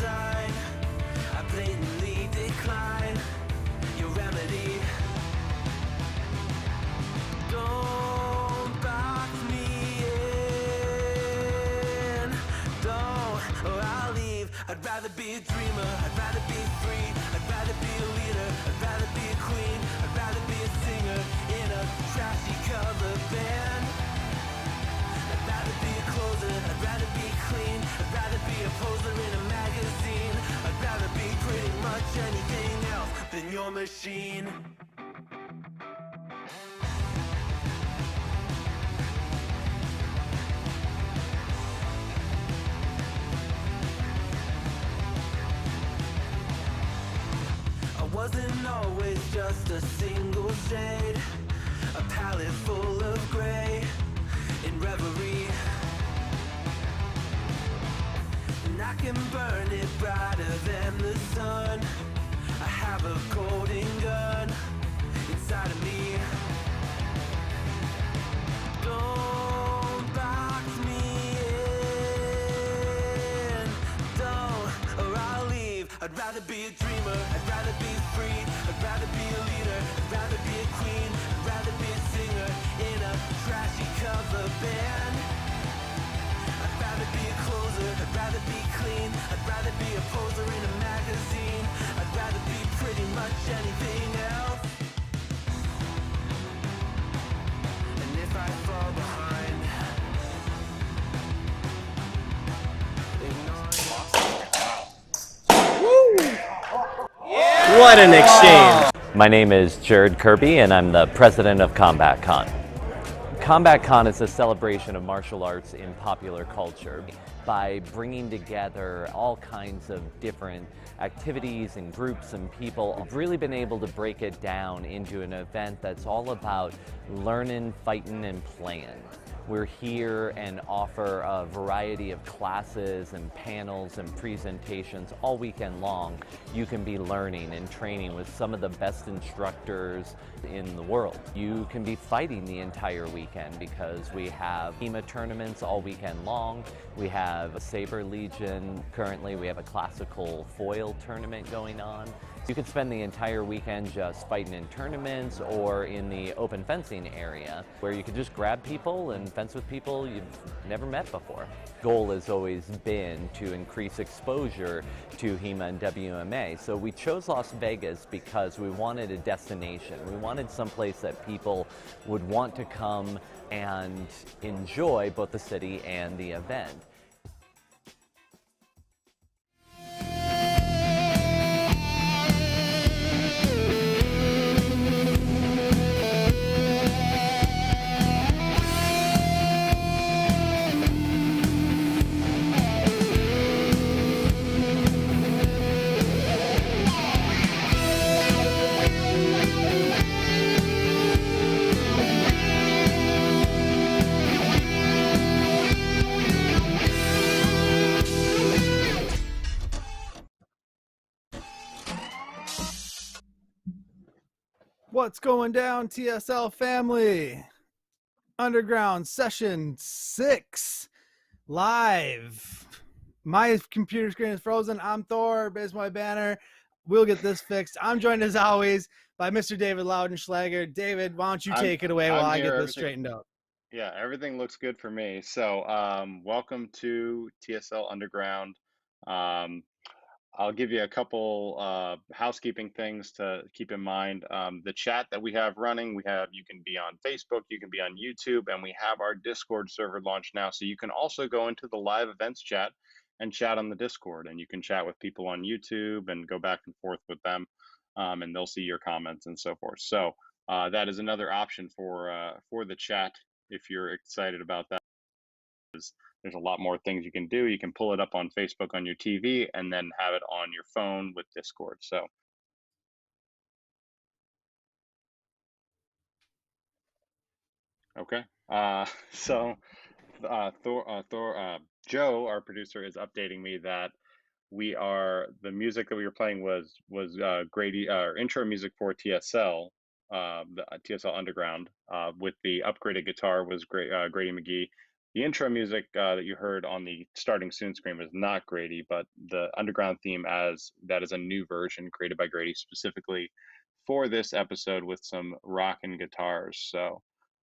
sign. I blatantly decline your remedy. Don't box me in. Don't, or I'll leave. I'd rather be a dreamer. I'd rather be free. I'd rather be a leader. I'd rather be a queen. I'd rather be a singer in a trashy cover band. I'd rather be a closer. I'd rather be clean. I'd rather be a poser in a magazine. I'd rather be pretty much anything else than your machine. Wasn't always just a single shade, a palette full of gray in reverie. And I can burn it brighter than the sun. I have a golden gun inside of me. Don't box me in. Don't, or I'll leave. I'd rather be a dreamer. I'd rather be free. I'd rather be a leader. I'd rather be a queen. I'd rather be a singer in a trashy cover band. I'd rather be a closer. I'd rather be clean. I'd rather be a poser in a magazine. I'd rather be pretty much anything else. And if I fall behind, What an exchange! My name is Jared Kirby and I'm the president of Combat Con. Combat Con is a celebration of martial arts in popular culture by bringing together all kinds of different activities and groups and people. I've really been able to break it down into an event that's all about learning, fighting, and playing. We're here and offer a variety of classes and panels and presentations all weekend long. You can be learning and training with some of the best instructors in the world. You can be fighting the entire weekend because we have HEMA tournaments all weekend long. We have a Saber Legion. Currently we have a classical foil tournament going on. You could spend the entire weekend just fighting in tournaments or in the open fencing area where you could just grab people and fence with people you've never met before. Goal has always been to increase exposure to HEMA and WMA. So we chose Las Vegas because we wanted a destination. We wanted someplace that people would want to come and enjoy both the city and the event. What's going down, TSL family? Underground Session 6 live. My computer screen is frozen. I'm Thor. There's my banner. We'll get this fixed. I'm joined as always by Mr. David Laudenslager. David, why don't you take it away while I get this straightened out? Yeah, everything looks good for me. So welcome to TSL Underground. I'll give you a couple housekeeping things to keep in mind. The chat that we have running, you can be on Facebook, you can be on YouTube, and we have our Discord server launched now. So you can also go into the live events chat and chat on the Discord, and you can chat with people on YouTube and go back and forth with them, and they'll see your comments and so forth. So that is another option for the chat if you're excited about that. There's a lot more things you can do. You can pull it up on Facebook on your TV and then have it on your phone with Discord. So okay. Joe, our producer, is updating me that the music that we were playing was Grady, our intro music for TSL, the TSL Underground, with the upgraded guitar was Grady Magee. The intro music that you heard on the starting soon screen was not Grady, but the Underground theme that is a new version created by Grady specifically for this episode with some rockin' guitars. So,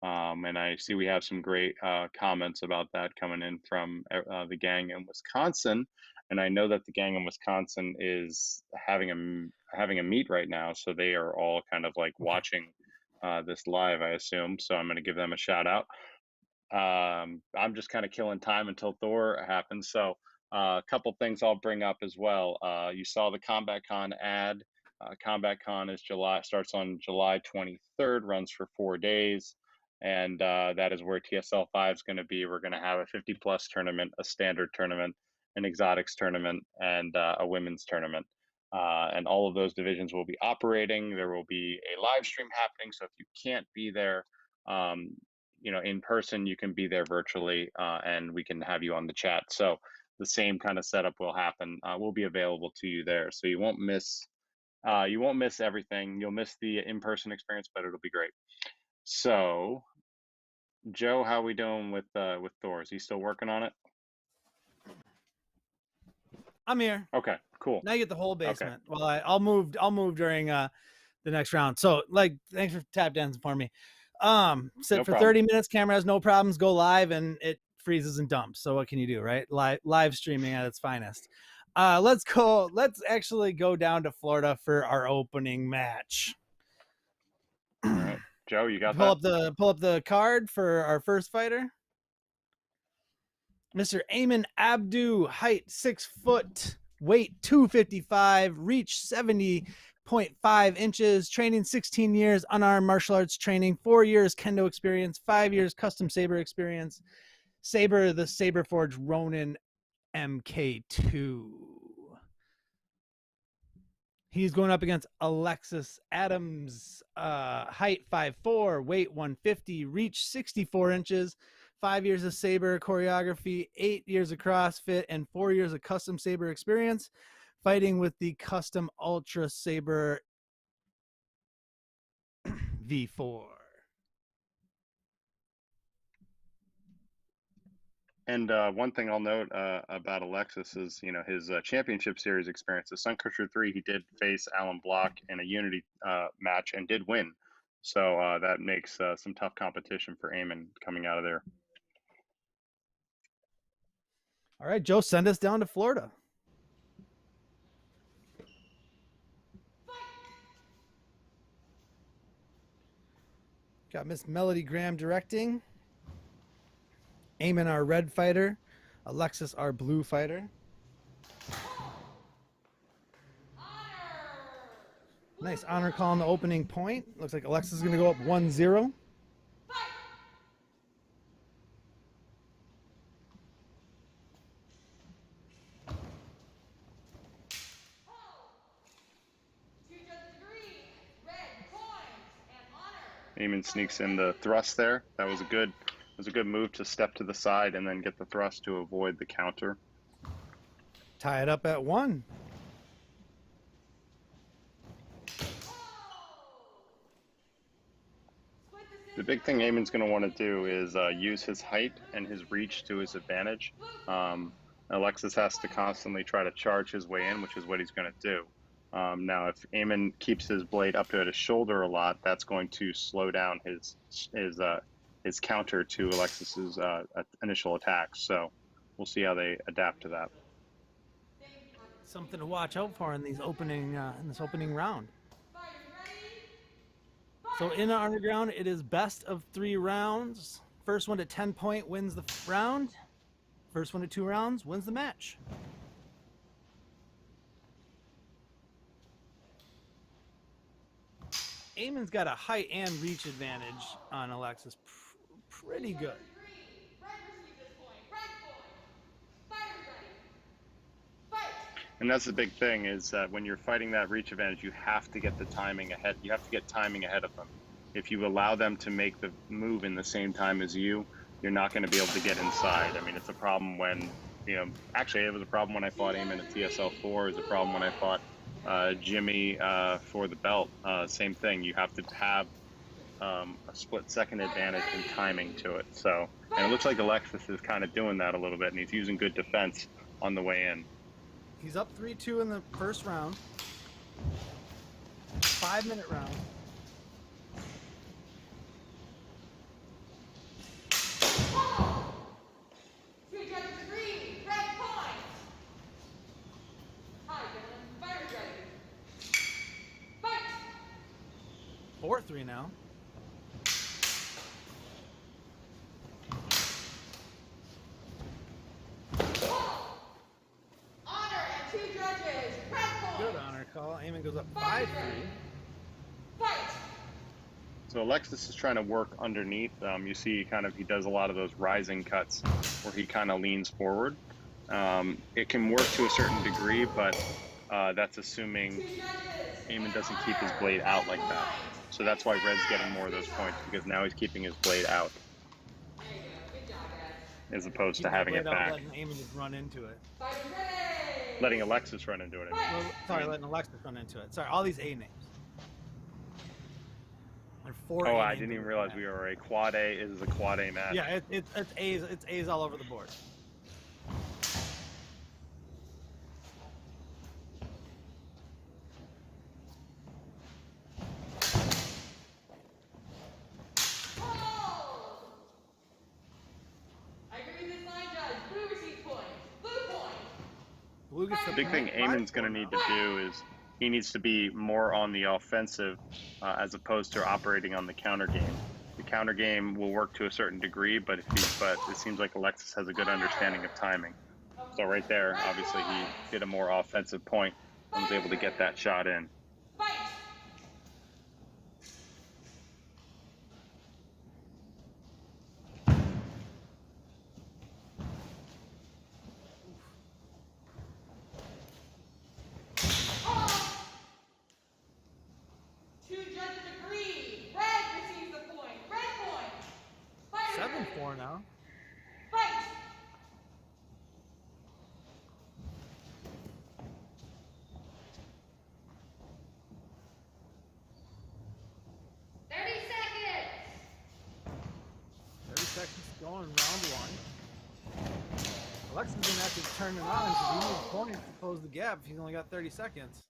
and I see we have some great comments about that coming in from the gang in Wisconsin, and I know that the gang in Wisconsin is having a meet right now, so they are all kind of like watching this live, I assume. So I'm going to give them a shout out. I'm just kind of killing time until Thor happens. So a couple things I'll bring up as well. You saw the Combat Con ad. Combat Con starts on July 23rd, runs for 4 days, and that is where TSL 5 is going to be. We're going to have a 50+ tournament, a standard tournament, an exotics tournament, and a women's tournament. And all of those divisions will be operating. There will be a live stream happening. So if you can't be there, in person, you can be there virtually, and we can have you on the chat. So the same kind of setup will happen. Will be available to you there, so you won't miss everything. You'll miss the in-person experience, but it'll be great. So, Joe, how are we doing with Thor? Is he still working on it? I'm here. Okay, cool. Now you get the whole basement. Okay. Well, I'll move during the next round. So, thanks for tap dancing for me. Sit for 30 minutes. Camera has no problems. Go live, and it freezes and dumps. So what can you do, right? Live streaming at its finest. Let's actually go down to Florida for our opening match. All right, Joe, you got pull up the card for our first fighter. Mr. Abdou, height 6 foot, weight 255, reach 70.5 inches, training 16 years, unarmed martial arts training, 4 years kendo experience, 5 years custom saber experience, the Saber Forge Ronin MK2. He's going up against Alexis Adams, height 5'4", weight 150, reach 64 inches, 5 years of saber choreography, 8 years of CrossFit, and 4 years of custom saber experience, fighting with the custom Ultra Saber V4. And one thing I'll note about Alexis is, his championship series experience. The Sun Crusher 3, he did face Alan Block in a Unity match and did win. So that makes some tough competition for Eamon coming out of there. All right, Joe, send us down to Florida. Got Miss Melodie Graham directing. Eamon, our red fighter. Alexis, our blue fighter. Nice honor call on the opening point. Looks like Alexis is going to go up 1-0. Eamon sneaks in the thrust there. That was a good move to step to the side and then get the thrust to avoid the counter. Tie it up at 1. The big thing Eamon's going to want to do is use his height and his reach to his advantage. Alexis has to constantly try to charge his way in, which is what he's going to do. Now, if Eamon keeps his blade up at his shoulder a lot, that's going to slow down his counter to Alexis's initial attacks. So we'll see how they adapt to that. Something to watch out for in this opening round. So in Underground, it is best of 3 rounds. First one to 10 point wins the round. First one to 2 rounds wins the match. Eamon's got a height and reach advantage on Alexis. Pretty good. And that's the big thing is that when you're fighting that reach advantage, you have to get the timing ahead. You have to get timing ahead of them. If you allow them to make the move in the same time as you, you're not going to be able to get inside. I mean, it's a problem when, actually it was a problem when I fought Eamon at TSL 4. It was a problem when I fought Jimmy for the belt. Same thing. You have to have a split-second advantage in timing to it. So, and it looks like Alexis is kind of doing that a little bit, and he's using good defense on the way in. He's up 3-2 in the first round. 5-minute round. Four 3 now. Honor and 2 judges. Red point. Good honor call. Eamon goes up 5-3. Fight. So Alexis is trying to work underneath. You see he does a lot of those rising cuts where he kind of leans forward. It can work to a certain degree, but that's assuming Eamon doesn't keep his blade out like that. So that's why Red's getting more of those points, because now he's keeping his blade out as opposed to having it back. Letting Eamon just run into it. Letting Alexis run into it. Well, sorry, letting Alexis run into it. Sorry, all these A names. And 4 Oh, A I names didn't even in the realize match. we were a quad A. This is a quad A match. Yeah, it's A's. It's A's all over the board. I agree with this line, judge. Blue receives point. Blue point. Blue gets The the big thing point. Eamon's going to need to do is he needs to be more on the offensive as opposed to operating on the counter game. The counter game will work to a certain degree, but it seems like Alexis has a good understanding of timing. So right there, obviously he did a more offensive point and was able to get that shot in. Fight. Two judges agree. Red receives the point. Red point. Fighter. 7-4 now. Fight. going round one. Alexis is going to have to turn it on because he needs points to close the gap if he's only got 30 seconds.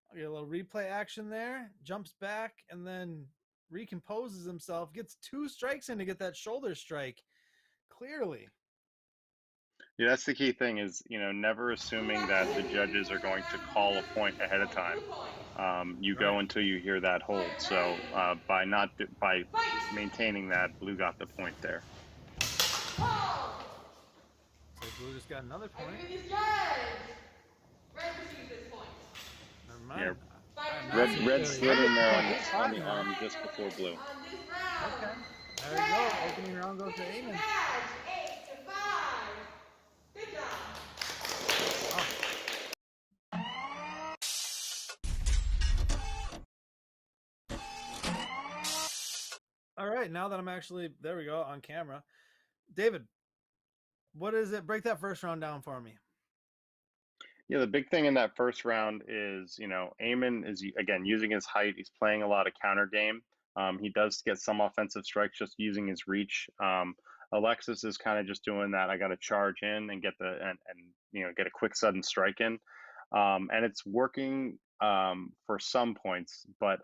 I'll get a little replay action there. Jumps back and then recomposes himself. Gets 2 strikes in to get that shoulder strike. Clearly. Yeah, that's the key thing is, never assuming that the judges are going to call a point ahead of time. You go until you hear that hold. So by maintaining that, Blue got the point there. So Blue just got another point. Never mind. Yeah. Red slid in there on the arm just before Blue. Okay. There we go. Opening round goes to Aiden. All right, now that I'm actually, there we go, on camera. David, what is it? Break that first round down for me. Yeah, the big thing in that first round is, Eamon is, again, using his height. He's playing a lot of counter game. He does get some offensive strikes just using his reach. Alexis is kind of just doing that. I got to charge in and get get a quick sudden strike in. And it's working for some points, but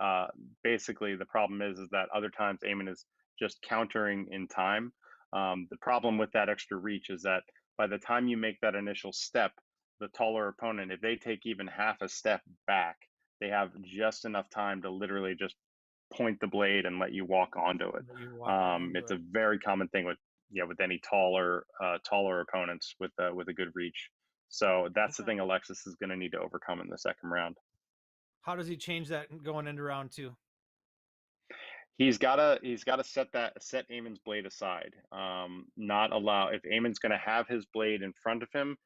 basically the problem is that other times Eamon is just countering in time. The problem with that extra reach is that by the time you make that initial step, the taller opponent, if they take even half a step back, they have just enough time to literally just point the blade and let you walk onto it. It's a very common thing with any taller opponents with a good reach. So that's the thing Alexis is going to need to overcome in the second round. How does he change that going into round 2? He's gotta set Eamon's blade aside. Not allow, if Eamon's going to have his blade in front of him,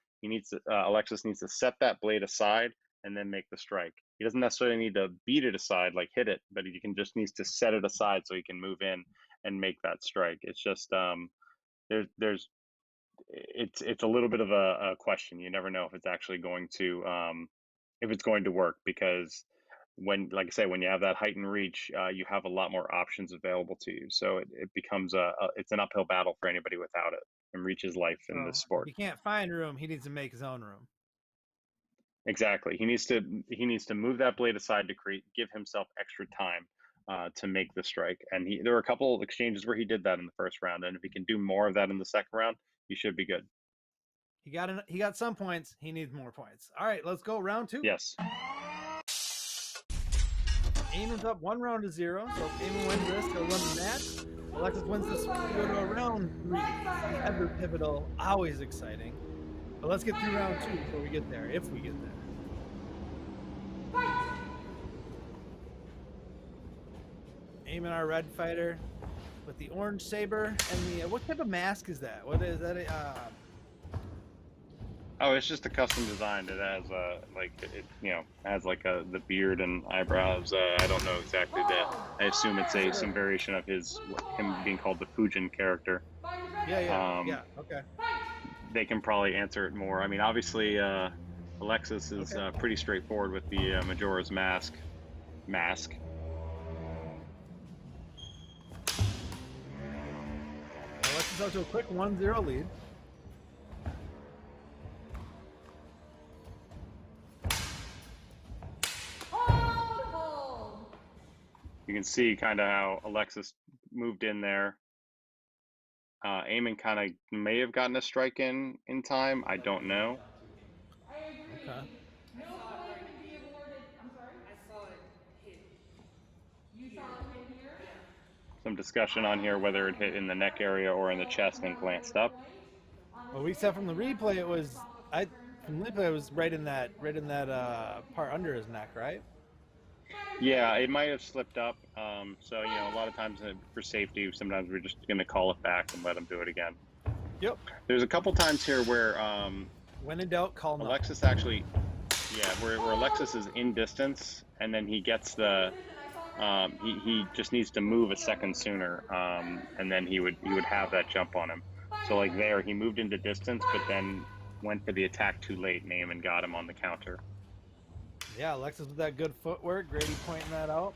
Alexis needs to set that blade aside and then make the strike. He doesn't necessarily need to beat it aside, like hit it, but he needs to set it aside so he can move in and make that strike. It's just it's a little bit of a question. You never know if it's actually going to work, because when, like I say, when you have that height and reach, you have a lot more options available to you. So it becomes it's an uphill battle for anybody without it. And reach is life in this If sport. he can't find room, he needs to make his own room. Exactly. He needs to move that blade aside to give himself extra time to make the strike. And there were a couple of exchanges where he did that in the first round. And if he can do more of that in the second round, he should be good. He got some points. He needs more points. All right, let's go round 2. Yes. Eamon's up 1-0. So if Eamon wins this, he'll run the match. Alexis wins this, we'll go to a round 3. Ever pivotal, always exciting. But let's get through round 2 before we get there, if we get there. Eamon, our red fighter, with the orange saber and the what type of mask is that? What is that? Oh, it's just a custom design. It has has like the beard and eyebrows. I don't know exactly that. I assume it's some variation of him being called the Fujin character. Yeah. Okay. They can probably answer it more. I mean, obviously, Alexis is pretty straightforward with the Majora's Mask. Alexis out to a quick 1-0 lead. You can see kind of how Alexis moved in there. Eamon kind of may have gotten a strike in time. I don't know. Okay. No point can be awarded. I'm sorry? I saw it hit. You saw it hit here? Some discussion on here whether it hit in the neck area or in the chest and glanced up. Well, we said from the replay it was right in that part under his neck, right? Yeah, it might have slipped up. So a lot of times for safety, sometimes we're just going to call it back and let him do it again. Yep. There's a couple times here where when in doubt, call no. Alexis actually, where Alexis is in distance, and then he gets the he just needs to move a second sooner, and then he would have that jump on him. So like there, he moved into distance, but then went for the attack too late, and Eamon got him on the counter. Yeah, Alexis with that good footwork, Grady pointing that out.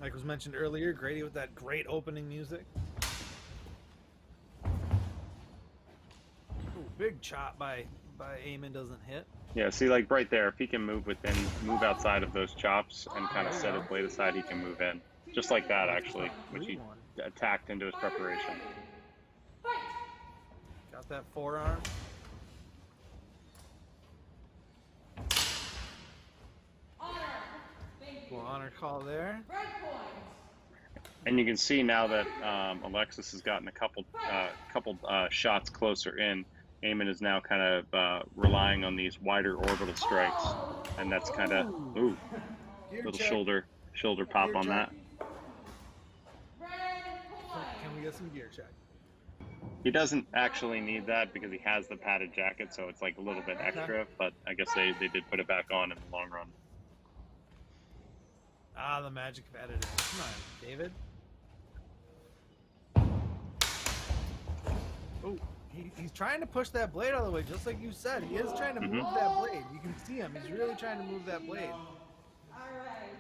Like was mentioned earlier, Grady with that great opening music. Ooh, big chop by Eamon doesn't hit. Yeah, see, like right there, if he can move outside of those chops and kind of set his blade aside, he can move in. Just like that, actually, which he attacked into his preparation. Got that forearm. Well, honor call there. And you can see now that Alexis has gotten a couple shots closer in. Eamon is now kind of relying on these wider orbital strikes, and that's kind of little shoulder pop on that. Can we get some gear check? He doesn't actually need that because he has the padded jacket, so it's like a little bit extra. But I guess they did put it back on in the long run. Ah, the magic of editing. Come on, David. Oh, he's trying to push that blade out of the way, just like you said. He is trying to move that blade. You can see him. He's really trying to move that blade. All right.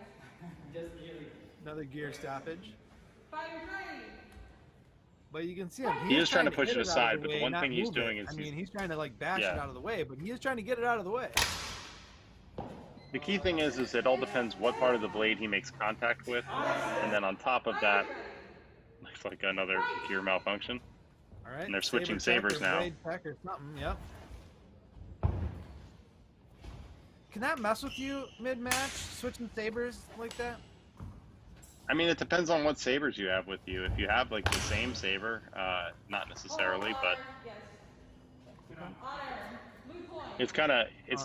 Another gear stoppage. Fire ready. But you can see him. He is trying to push hit it aside, out of the but the way, one not thing he's move it. doing is he's trying to like bash it out of the way, but he is trying to get it out of the way. The key thing is it all depends what part of the blade he makes contact with, and then on top of that, looks like another gear malfunction. All right. And they're switching sabers now. Blade tech or something. Yep. Can that mess with you mid-match, switching sabers like that? I mean, it depends on what sabers you have with you. If you have like the same saber, not necessarily, but it's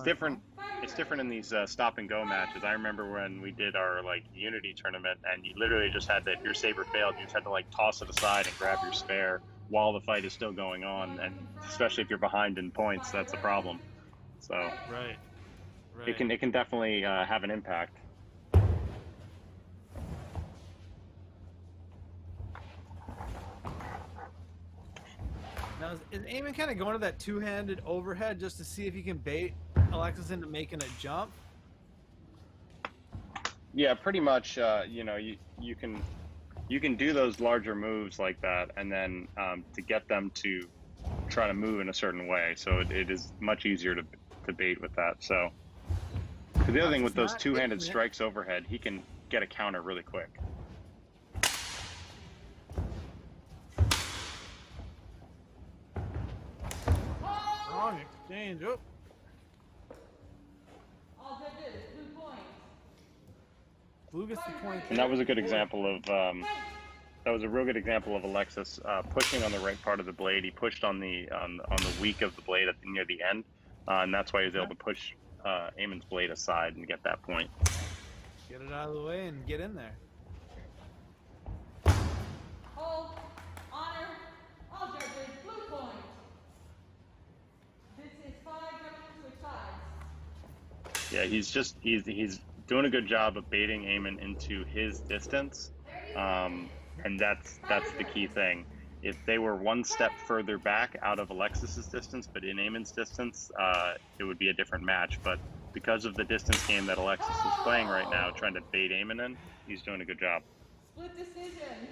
different. It's different in these stop and go matches. I remember when we did our like Unity tournament, and you literally just had to, if your saber failed, you just had to like toss it aside and grab your spare while the fight is still going on, and especially if you're behind in points, that's a problem. So right. it can definitely have an impact. Now, is Eamon kind of going to that two-handed overhead just to see if he can bait Alexis into making a jump? Yeah, pretty much. You know, you can do those larger moves like that, and then to get them to try to move in a certain way. So it is much easier to bait with that. So 'cause the other thing with those two-handed strikes overhead, he can get a counter really quick. Wrong exchange. Oh. All judges, blue point. Blue gets the point. And that was a good example of that was a real good example of Alexis pushing on the right part of the blade. He pushed on the weak of the blade near the end, and that's why he was able to push Eamon's blade aside and get that point. Get it out of the way and get in there. Hold, honor, all judges, blue point. This is 5 judges switch sides. Yeah, he's doing a good job of baiting Eamon into his distance, and that's the key thing. If they were one step further back out of Alexis's distance, but in Eamon's distance, it would be a different match. But because of the distance game that Alexis is playing right now, trying to bait Eamon in, he's doing a good job. Split decision.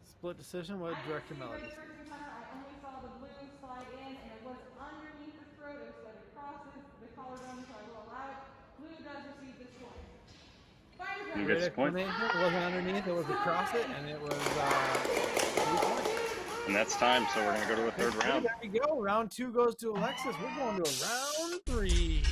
Split decision. What director Melodie? I only saw the blue slide in, and it was underneath the throat instead of crosses the collarbone, so I will allow it. Blue does receive this point. You get the point. It wasn't underneath, it was across it, and it was 3 points. And that's time, so we're going to go to the third round. There we go. Round 2 goes to Alexis. We're going to round 3.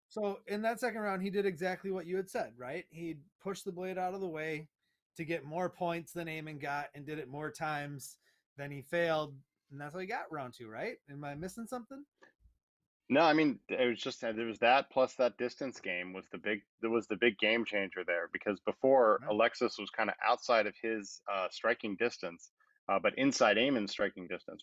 So in that second round, he did exactly what you had said, right? He pushed the blade out of the way to get more points than Eamon got and did it more times than he failed. And that's how he got round 2, right? Am I missing something? No, I mean, it was just there was that plus that distance game was the big game changer there, because before Alexis was kind of outside of his striking distance, but inside Eamon's striking distance,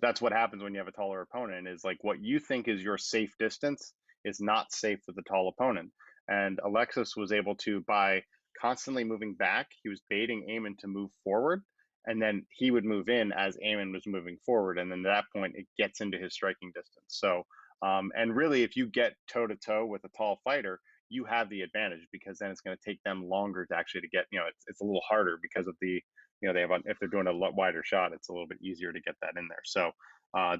that's what happens when you have a taller opponent, is like what you think is your safe distance is not safe with a tall opponent. And Alexis was able to, by constantly moving back, he was baiting Eamon to move forward, and then he would move in as Eamon was moving forward, and then at that point it gets into his striking distance. So and really, if you get toe-to-toe with a tall fighter, you have the advantage, because then it's going to take them longer to actually get, it's a little harder because of the, if they're doing a lot wider shot, it's a little bit easier to get that in there. So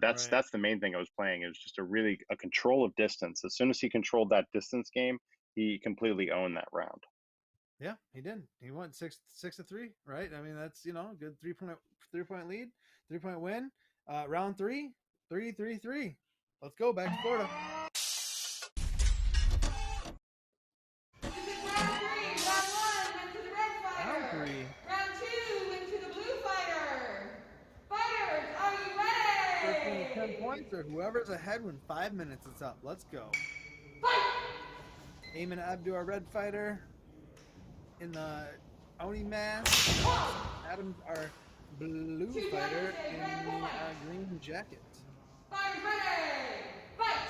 that's the main thing I was playing, is just a control of distance. As soon as he controlled that distance game, he completely owned that round. Yeah, he did. He went 6-3, right? I mean, that's, good 3-point lead, 3-point win. Round 3, 3-3-3. Let's go back to Florida. This is round 3. Round 1 went to the red fighter. Round 3. Round 2 went to the blue fighter. Fighters, are you ready? 10 points, or whoever's ahead when 5 minutes is up. Let's go. Fight! Eamon Abdou, our red fighter, in the Oni mask. Adam, our blue fighter, in the green jacket. Fighters ready! Fight!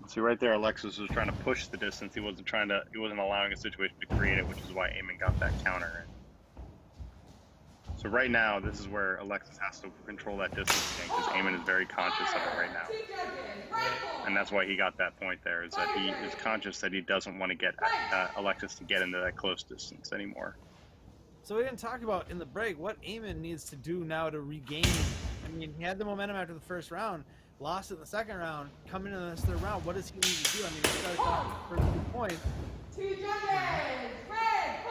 See right there, Alexis was trying to push the distance. He wasn't allowing a situation to create it, which is why Eamon got that counter. So right now, this is where Alexis has to control that distance thing, because Eamon is very conscious of it right now. And that's why he got that point there, is that he is conscious that he doesn't want to get Alexis to get into that close distance anymore. So we didn't talk about in the break what Eamon needs to do now to regain. I mean, he had the momentum after the first round, lost it in the second round, coming into this third round. What does he need to do? I mean, he started off for 2 points. 2 judges, red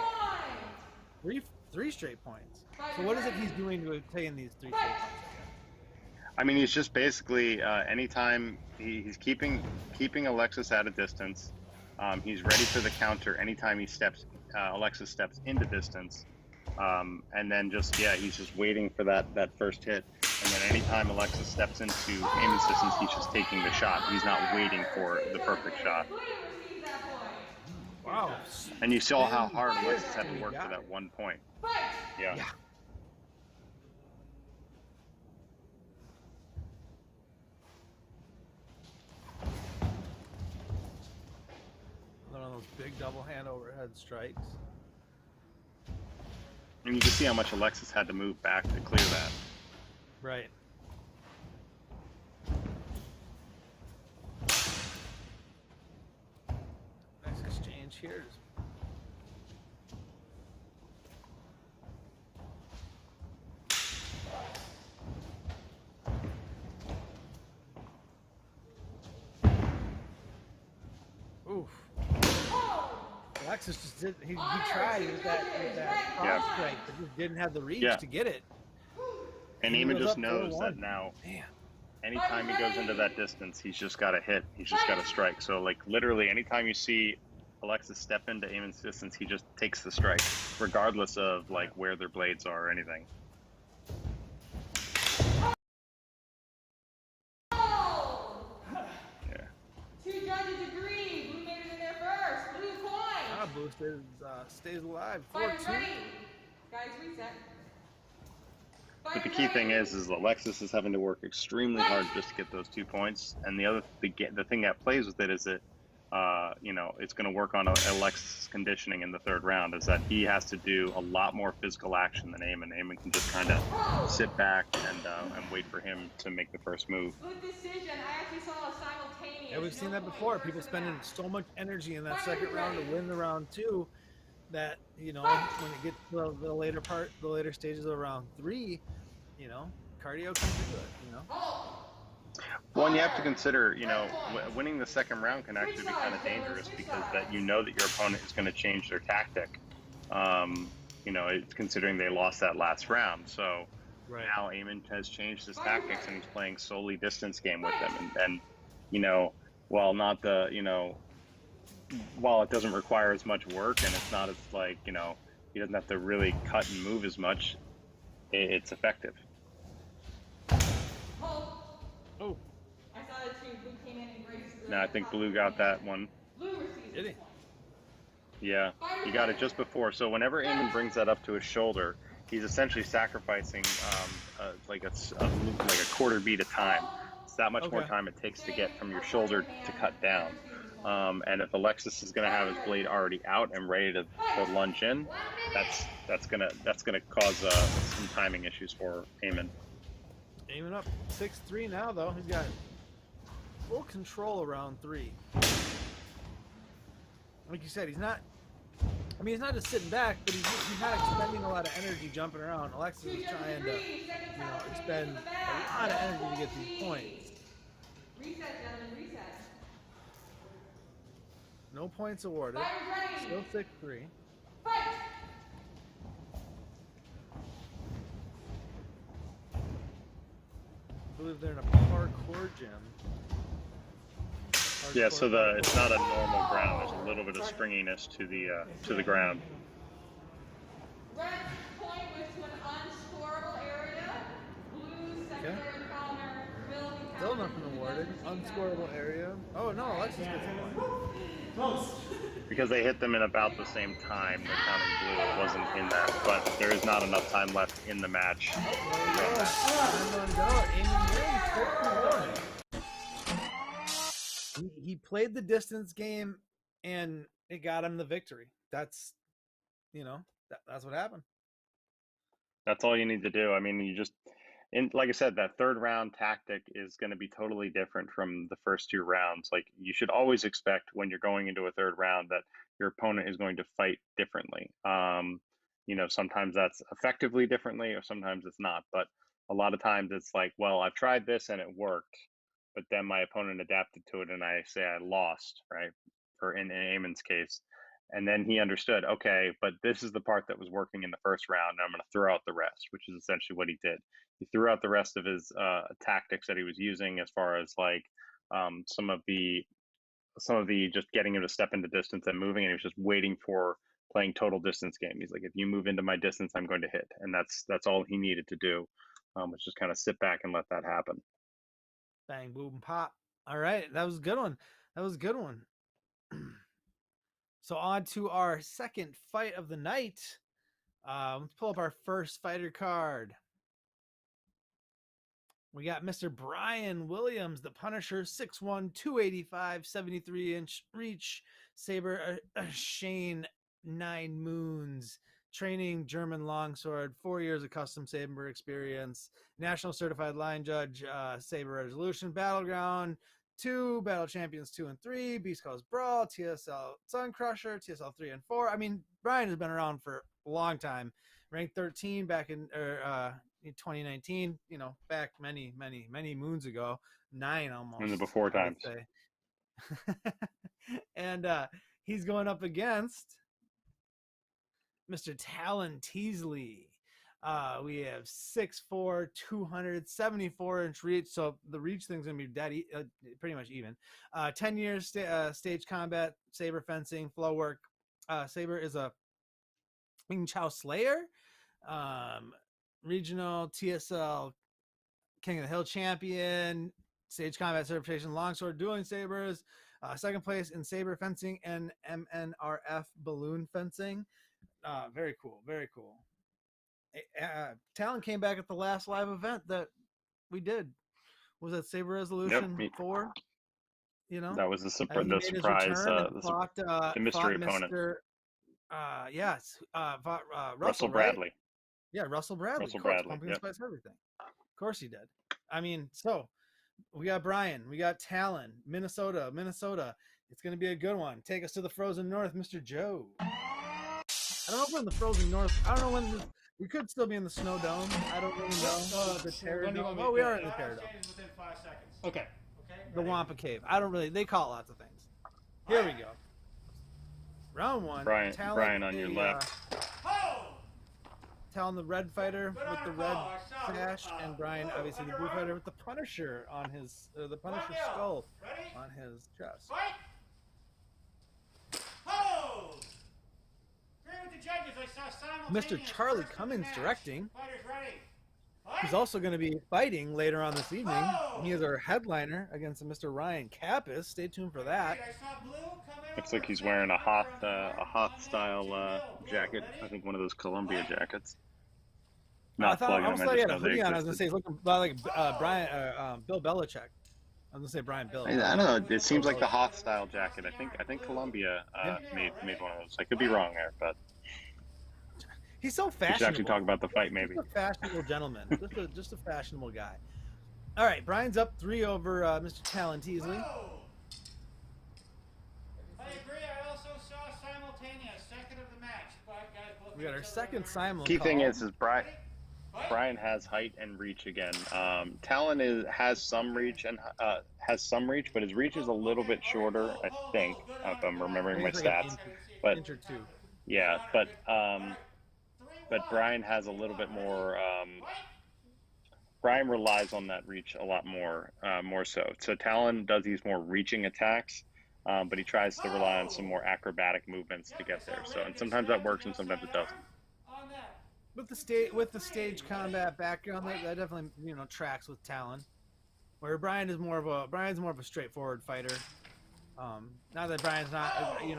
point. Three straight points. So what is it he's doing to obtain these 3 straight points? I mean, he's just basically anytime he's keeping Alexis at a distance. He's ready for the counter anytime Alexis steps into distance. And then he's just waiting for that first hit. And then anytime Alexis steps into Eamon's distance, he's just taking the shot. He's not waiting for the perfect shot. Wow. And you saw how hard Alexis had to work for that 1 point. Yeah. One of those big double hand overhead strikes. And you can see how much Alexis had to move back to clear that. Right. Cheers. Oof. Alexis just did. He tried with that cross strike, but just didn't have the reach to get it. And he Eamon was just up knows 4-1. that now. Man. Anytime he goes into that distance, he's just got to hit. He's just got to strike. So, like, literally, anytime you see Alexis step into Eamon's distance, he just takes the strike, regardless of, like, where their blades are or anything. Yeah. Two judges agree. Blue made it in there first. Blue coin. Blue stays alive. Fighters 4-2. ready. Guys, reset. But the key thing is Alexis is having to work extremely hard just to get those 2 points. And the thing that plays with it is that, you know, it's going to work on Alexis' conditioning in the third round. Is that he has to do a lot more physical action than Eamon. Eamon can just kind of sit back and wait for him to make the first move. Good decision. I actually saw a simultaneous. And we've seen that before. People spending so much energy in that second round to win the round 2 that, you know, when it gets to the later stages of round 3, you know, cardio comes into it, you know. Well, and you have to consider, you know, winning the second round can actually be kind of dangerous because that you know that your opponent is going to change their tactic. You know, it's considering they lost that last round. So now Eamon has changed his tactics and he's playing solely distance game with them. And you know, while it doesn't require as much work and it's not as like, you know, he doesn't have to really cut and move as much, it's effective. Oh. I saw that too. Blue came in and braced. No, I think Blue got that one. Blue received. Did he? Yeah, he got it just before. So whenever Eamon brings that up to his shoulder, he's essentially sacrificing like a quarter beat of time. It's that much more time it takes to get from your shoulder to cut down. And if Alexis is going to have his blade already out and ready to lunge in, that's gonna cause some timing issues for Eamon. Eamon up 6-3 now, though. He's got full control around 3. Like you said, he's not. I mean, he's not just sitting back, but he's not expending a lot of energy jumping around. Alexis is trying to, you know, expend a lot of energy to get these points. Reset, gentlemen, reset. No points awarded. Still 6-3. Fight! I believe they're in a parkour gym. Yeah, so it's not a normal ground. There's a little bit of springiness to the ground. Red point was to an unscorable area. Blue secondary counter will be Still nothing awarded. Unscorable area. Oh no, Alexis gets a point. Close. Because they hit them in about the same time, they're counting Blue. It wasn't in that, but there is not enough time left in the match. He played the distance game, and it got him the victory. That's, you know, that's what happened. That's all you need to do. I mean, like I said, that third round tactic is going to be totally different from the first 2 rounds. Like, you should always expect when you're going into a third round that your opponent is going to fight differently. You know, sometimes that's effectively differently, or sometimes it's not. But a lot of times it's like, well, I've tried this and it worked, but then my opponent adapted to it and I say I lost, right? Or in Eamon's case. And then he understood, okay, but this is the part that was working in the first round, and I'm going to throw out the rest, which is essentially what he did. He threw out the rest of his tactics that he was using, as far as like some of the just getting him to step into distance and moving, and he was just waiting for playing total distance game. He's like, if you move into my distance, I'm going to hit, and that's all he needed to do, was just kind of sit back and let that happen. Bang, boom, pop. All right, that was a good one. That was a good one. So on to our second fight of the night. Let's pull up our first fighter card. We got Mr. Brian Williams, the Punisher, 6'1", 285, 73-inch reach, saber, Shane, 9 moons, training German longsword, 4 years of custom saber experience, national certified line judge, saber resolution, battleground, 2, Battle Champions 2 and 3, Beast Coast Brawl, TSL Sun Crusher, TSL 3 and 4. I mean, Brian has been around for a long time. Ranked 13 back in 2019, you know, back many moons ago, 9 almost. In the before times. And he's going up against Mr. Talyn Teasley. We have 6'4", 274-inch reach, so the reach thing's gonna be pretty much even. 10 years stage combat, saber fencing, flow work. Saber is a Ming Chao Slayer, regional TSL King of the Hill champion, stage combat certification, longsword, dueling sabers, second place in saber fencing and MNRF balloon fencing. Very cool, very cool. Talyn came back at the last live event that we did. Was that Saber Resolution 4? You know, that was the surprise, the mystery opponent. Yes, Russell Bradley. Right? Yeah, Russell Bradley. Russell Bradley. Pumpkin Spice everything. Of course he did. I mean, so we got Brian, we got Talyn, Minnesota. It's going to be a good one. Take us to the frozen north, Mr. Joe. I don't know if we're in the frozen north. I don't know when we could still be in the snow dome. I don't really know. The Terror Dome. Oh, we are in the Terror Dome. Within 5 seconds. Okay. The Wampa Cave. I don't really. They call it lots of things. Here we go. Round 1. Brian on your left. Talyn the red fighter with the red sash, and Brian obviously the blue fighter with the Punisher on his the Punisher skull on his chest. Mr. Charley Cummings directing. He's also going to be fighting later on this evening. He is our headliner against Mr. Ryan Kappes. Stay tuned for that. Looks like he's wearing a Hoth style jacket. I think one of those Columbia jackets. Not plugging him. I had a hoodie on. I was going to say he's looking like Bill Belichick. I was going to say Brian Bill. I don't know. It seems like the Hoth style jacket. I think Columbia made one of those. I could be wrong there, but. He's so fashionable. We should actually talk about the fight, maybe. Just a fashionable gentleman. just a fashionable guy. All right, Brian's up 3 over Mr. Talyn Teasley. I agree. I also saw simultaneous second of the match. We got our second simul. Key thing is Brian has height and reach again. Talyn has some reach, but his reach is a little bit shorter, I think, if I'm remembering my stats. But yeah, but Brian has a little bit more. Brian relies on that reach a lot more so. So Talyn does these more reaching attacks, but he tries to rely on some more acrobatic movements to get there. So, and sometimes that works, and sometimes it doesn't. With the stage combat background, that definitely tracks with Talyn. Where Brian's more of a straightforward fighter. Not that Brian's not, he's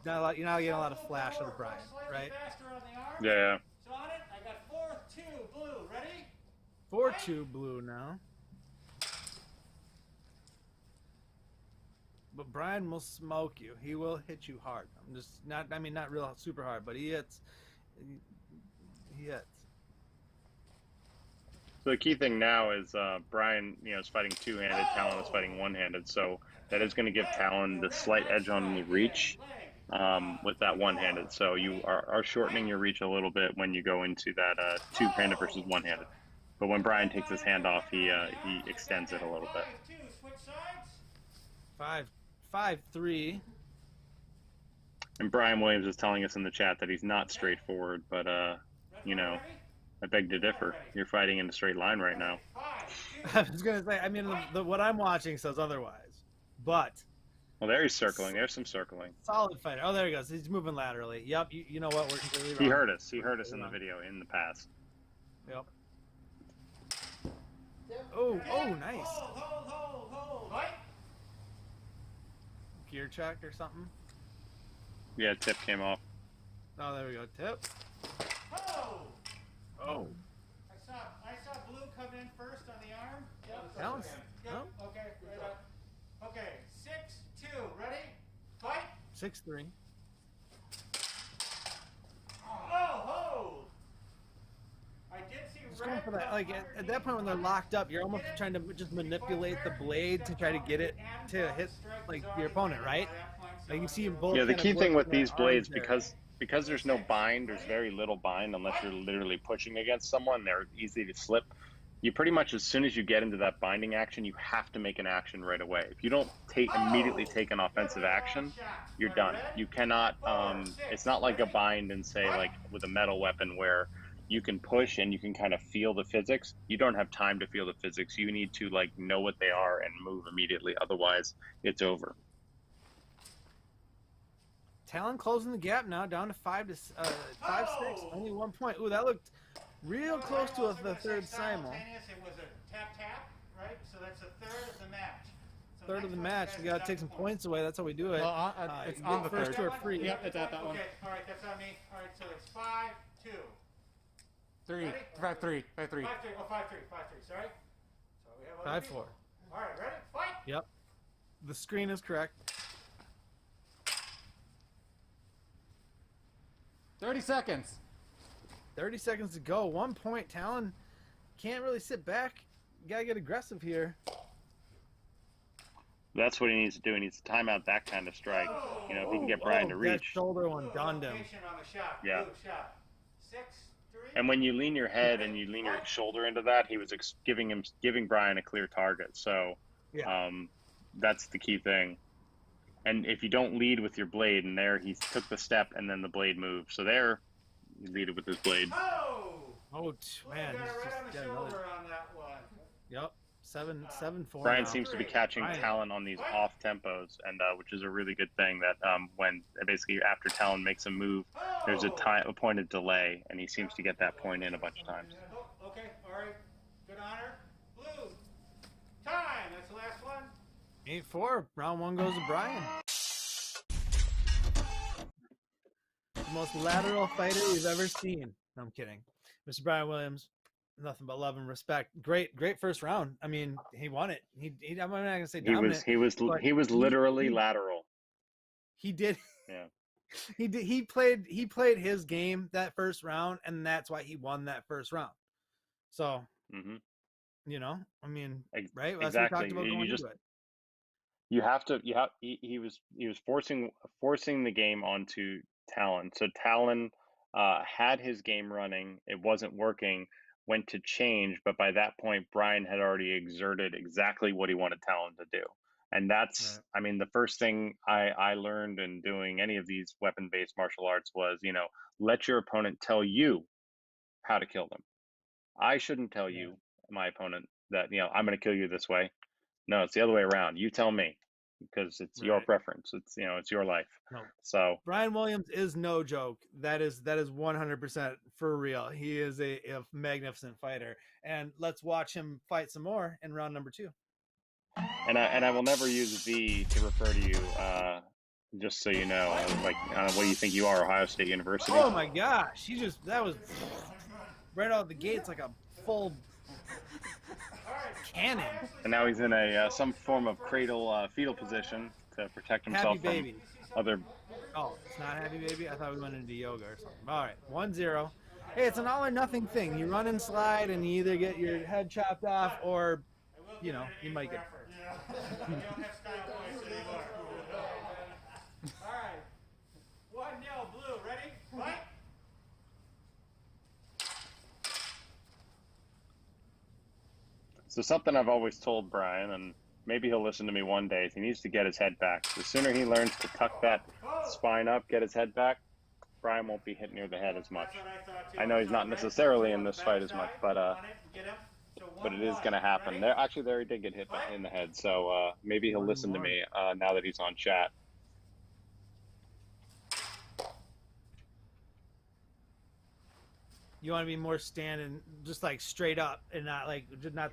not you're not getting a lot of flash out of Brian, right? Yeah. So on it, I got 4-2 blue. Ready? 4-2 blue now. But Brian will smoke you. He will hit you hard. Not real super hard, but he hits. He hits. So the key thing now is Brian, is fighting two-handed. Talyn is fighting one-handed. So that is going to give Talyn the slight edge on the reach with that one-handed. So you are shortening your reach a little bit when you go into that two-handed versus one-handed. But when Brian takes his hand off, he extends it a little bit. 5-3. And Brian Williams is telling us in the chat that he's not straightforward, but I beg to differ. You're fighting in a straight line right now. I was going to say, what I'm watching says otherwise. But. Well, there he's circling. There's some circling. Solid fighter. Oh, there he goes. He's moving laterally. Yep. You know what? We're completely wrong. He heard us. He heard us in the video in the past. Yep. Oh, nice. Hold. Gear check or something? Yeah, tip came off. Oh, there we go. Tip. Oh. I saw blue come in first on the arm. Yep. Balance. Yep. No? Okay. Right. Okay. 6-2. Ready? Fight. 6-3. I did see Just going for that. Like at that point when they're locked up, you're almost trying to just manipulate the blade to try to get it to hit like your opponent, right? Like you see them both. Yeah, the kind of key thing with working their these blades, arms there. because there's no bind, there's very little bind unless you're literally pushing against someone. They're easy to slip. You pretty much, as soon as you get into that binding action, you have to make an action right away. If you don't immediately take an offensive action, you're done. You cannot. It's not like a bind and say like with a metal weapon where you can push and you can kind of feel the physics. You don't have time to feel the physics. You need to like know what they are and move immediately. Otherwise, it's over. Talyn closing the gap now, down to 5-6, only 1 point. Ooh, that looked real close to the third simul. It was a tap, right? So that's a third of the match. So Third of the match. We gotta take some points away. That's how we do it. It's on the first third. two are free. Yep, it's at that one. Okay, all right, that's on me. All right, so it's 5-2. 3, 5-3, 5-3. 5-3. Oh, 5-3. Sorry. So we have other 5-4. people. All right, ready? Fight. Yep. The screen is correct. 30 seconds. 30 seconds to go. 1 point. Talyn can't really sit back. You gotta get aggressive here. That's what he needs to do. He needs to time out that kind of strike. You know, if he can get Brian to That reach. shoulder one donned him. Location on the shot. Yeah. Blue shot. 6-3. And when you lean your head and you lean your shoulder into that, he was giving Brian a clear target. So Yeah. that's the key thing. And if you don't lead with your blade, and there he took the step and then the blade moved. So there, he leaded with his blade. Oh! Oh, Blue man. got it he's right just on the got shoulder another. on that one. Yep. 7-4. Brian now. seems to be catching Brian. Talyn on these off tempos, and which is a really good thing. That when basically after Talyn makes a move, there's a point of delay, and he seems to get that point in a bunch of times. Oh, okay, all right. Good honor. Blue. Time. That's the last one. 8-4. Round one goes to Brian. The most lateral fighter we've ever seen. No, I'm kidding. Mr. Brian Williams, nothing but love and respect. Great first round. I mean, he won it. I'm not gonna say dominant. He was literally lateral. He did. Yeah. He did. He played his game that first round, and that's why he won that first round. So, you know, I mean, right? That's what we talked about going into it. You have to. He was forcing the game onto Talyn. So Talyn had his game running. It wasn't working. Went to change, but by that point, Brian had already exerted exactly what he wanted Talyn to do. And that's, I mean, the first thing I learned in doing any of these weapon-based martial arts was, you know, let your opponent tell you how to kill them. I shouldn't tell you, my opponent, that, you know, I'm going to kill you this way. No, it's the other way around. You tell me, because it's your preference. It's, you know, it's your life. No. So Brian Williams is no joke. That is 100% for real. He is a magnificent fighter, and let's watch him fight some more in round number 2. And I will never use V to refer to you. Just so you know, like, what do you think you are, Ohio State University? Oh my gosh, that was right out of the gates like a full cannon. And now he's in a some form of cradle fetal position to protect himself from other. Oh, it's not happy baby. I thought we went into yoga or something. All right, 1-0. Hey, it's an all or nothing thing. You run and slide, and you either get your head chopped off, or you know, you might get. All right. 1-0 blue. Ready? Fight. So something I've always told Brian, and maybe he'll listen to me one day, is he needs to get his head back. The sooner he learns to tuck that spine up, get his head back, Brian won't be hit near the head as much. I know he's not necessarily in this fight as much, but it is going to happen. There he did get hit in the head, so maybe he'll listen to me now that he's on chat. You want to be more standing, just like straight up, and not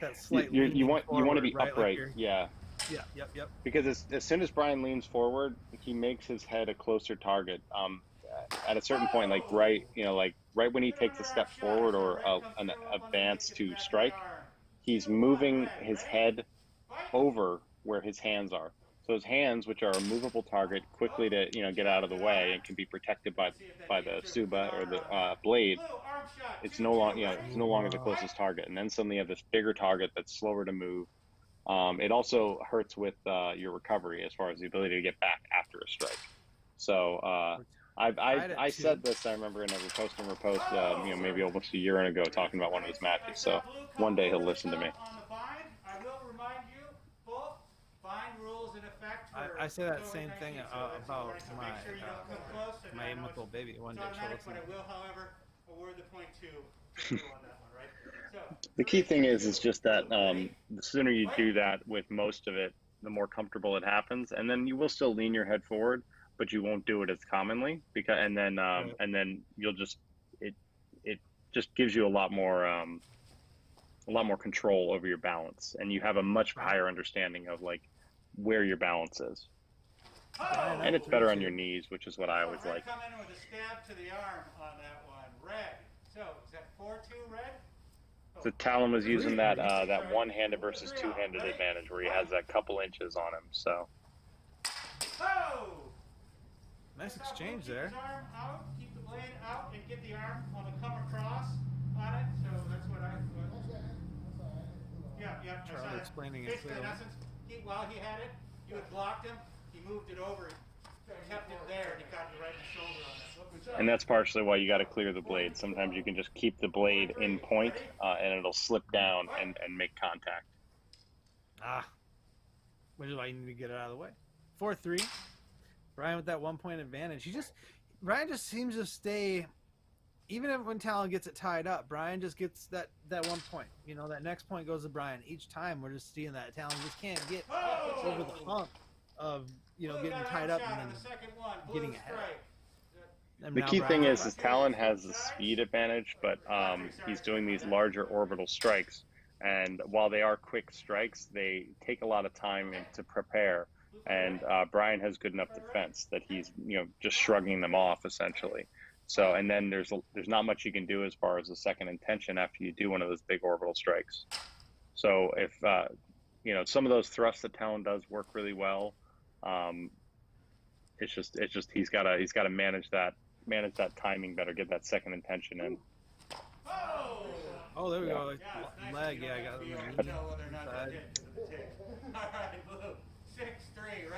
that slight. You want to be right? upright, Like yeah. Yep. Because as soon as Brian leans forward, he makes his head a closer target. At a certain point, like right when he takes a step forward or an advance to strike, he's moving his head over where his hands are. So his hands, which are a movable target, quickly to get out of the way and can be protected by the suba or the blade. It's no longer the closest target, and then suddenly you have this bigger target that's slower to move, It also hurts with your recovery as far as the ability to get back after a strike. So I said this, I remember in a repost and repost, maybe almost a year ago, talking about one of his matches. So one day he'll listen to me. On the bind, I will remind you both bind rules in effect. I say that same thing about So make sure you don't come close. my little baby. One day she'll listen. But I will, however, award the point to you on that one, right? So, The key thing is just that the sooner you do that with most of it, the more comfortable it happens, and then you will still lean your head forward, but you won't do it as commonly and then you'll just it just gives you a lot more control over your balance, and you have a much higher understanding of like where your balance is. And it's better on your knees, which is what I always like. Come in with a stab to the arm on that one. Red. So is that 4-2 red? So Talyn was using that one-handed versus two-handed advantage where he has that couple inches on him. So. Oh! Nice exchange there. Keep his arm out, keep the blade out, and get the arm on the come across on it. So that's what I. Yeah. Charley explaining it Basically, in essence, while he had it, you had blocked him. He moved it over, kept it there, and he got you right in the shoulder on it. And that's partially why you got to clear the blade. Sometimes you can just keep the blade in point, and it'll slip down and make contact. Which is why you need to get it out of the way. 4-3. Brian with that 1 point advantage. Brian just seems to stay, even when Talyn gets it tied up, Brian just gets that 1 point. That next point goes to Brian. Each time we're just seeing that Talyn just can't get over the hump of getting tied up and then getting ahead. The key thing is Talyn has the speed advantage, but he's doing these larger orbital strikes, and while they are quick strikes, they take a lot of time to prepare. And Brian has good enough defense that he's just shrugging them off essentially. So, and then there's not much you can do as far as the second intention after you do one of those big orbital strikes. So if some of those thrusts that Talyn does work really well, it's just he's got to manage that timing better, get that second intention in. Oh, there we go. Leg, I got it.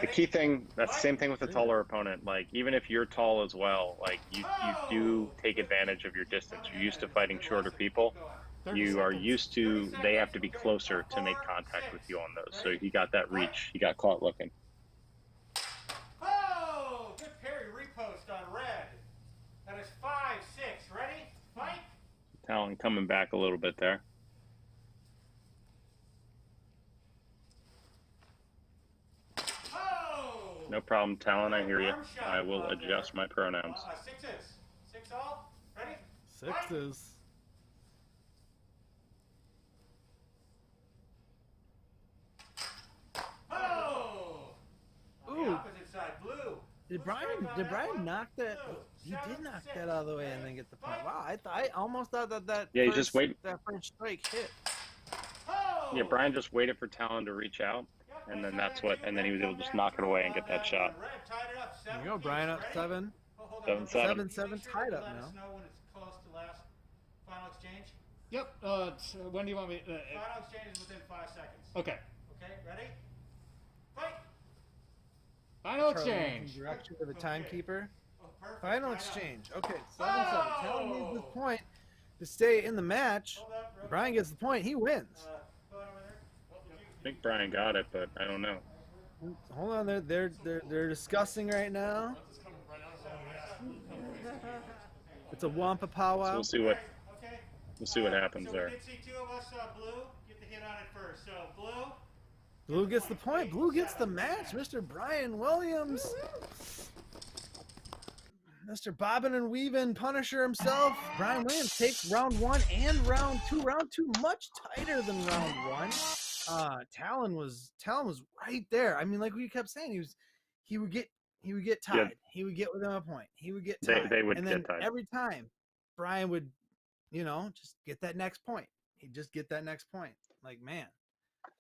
The key thing, that's the same thing with the taller opponent. Like, even if you're tall as well, like you do take advantage of your distance. You're used to fighting shorter people. You are used to, they have to be closer to make contact with you on those. So he got that reach. He got caught looking. Oh, good parry repost on red. That is 5-6. Ready? Fight. Talyn coming back a little bit there. No problem, Talyn, I hear you. I will adjust my pronouns. Sixes. 6 all. Ready? Sixes. Oh! On the opposite side, blue. Did Brian knock that? He did knock that out of the way and then get the point. Wow, I almost thought that yeah, first, just wait. That first strike hit. Yeah, Brian just waited for Talyn to reach out, and then and then he was able to just knock it away and get that shot. There you go, Brian up 7. 7-7. 7-7 tied up now. When it's close to last final exchange. Yep. When do you want me? Final exchange is within 5 seconds. Okay. Okay. Ready? Fight. Final exchange. Direction to the timekeeper. Perfect. Final exchange. Okay, 7-7. Talyn needs this point to stay in the match. Brian gets the point. He wins. I think Brian got it, but I don't know. Hold on, they're discussing right now. It's a wampa powwow. So we'll see what happens there. We did see 2 of us blue get the hit on it first. So Blue gets the point. Blue gets the match. Mr. Brian Williams. Mr. Bobbin and Weavin' Punisher himself. Brian Williams takes round 1 and round 2. Round 2 much tighter than round 1. Talyn was right there. I mean, like we kept saying, he would get tied. Yeah. He would get within a point. He would get tied. They would and then get tied. Every time Brian would, just get that next point. He'd just get that next point. Like, man.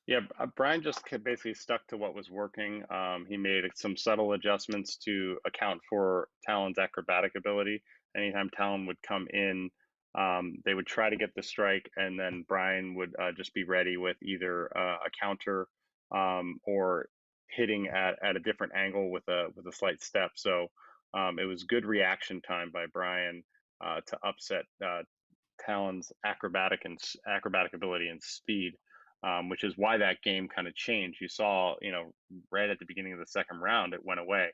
Yeah, Brian just basically stuck to what was working. He made some subtle adjustments to account for Talyn's acrobatic ability. Anytime Talyn would come in they would try to get the strike, and then Brian would just be ready with either a counter or hitting at a different angle with a slight step. So it was good reaction time by Brian to upset Talyn's acrobatic ability and speed, which is why that game kind of changed. You saw, right at the beginning of the second round, it went away.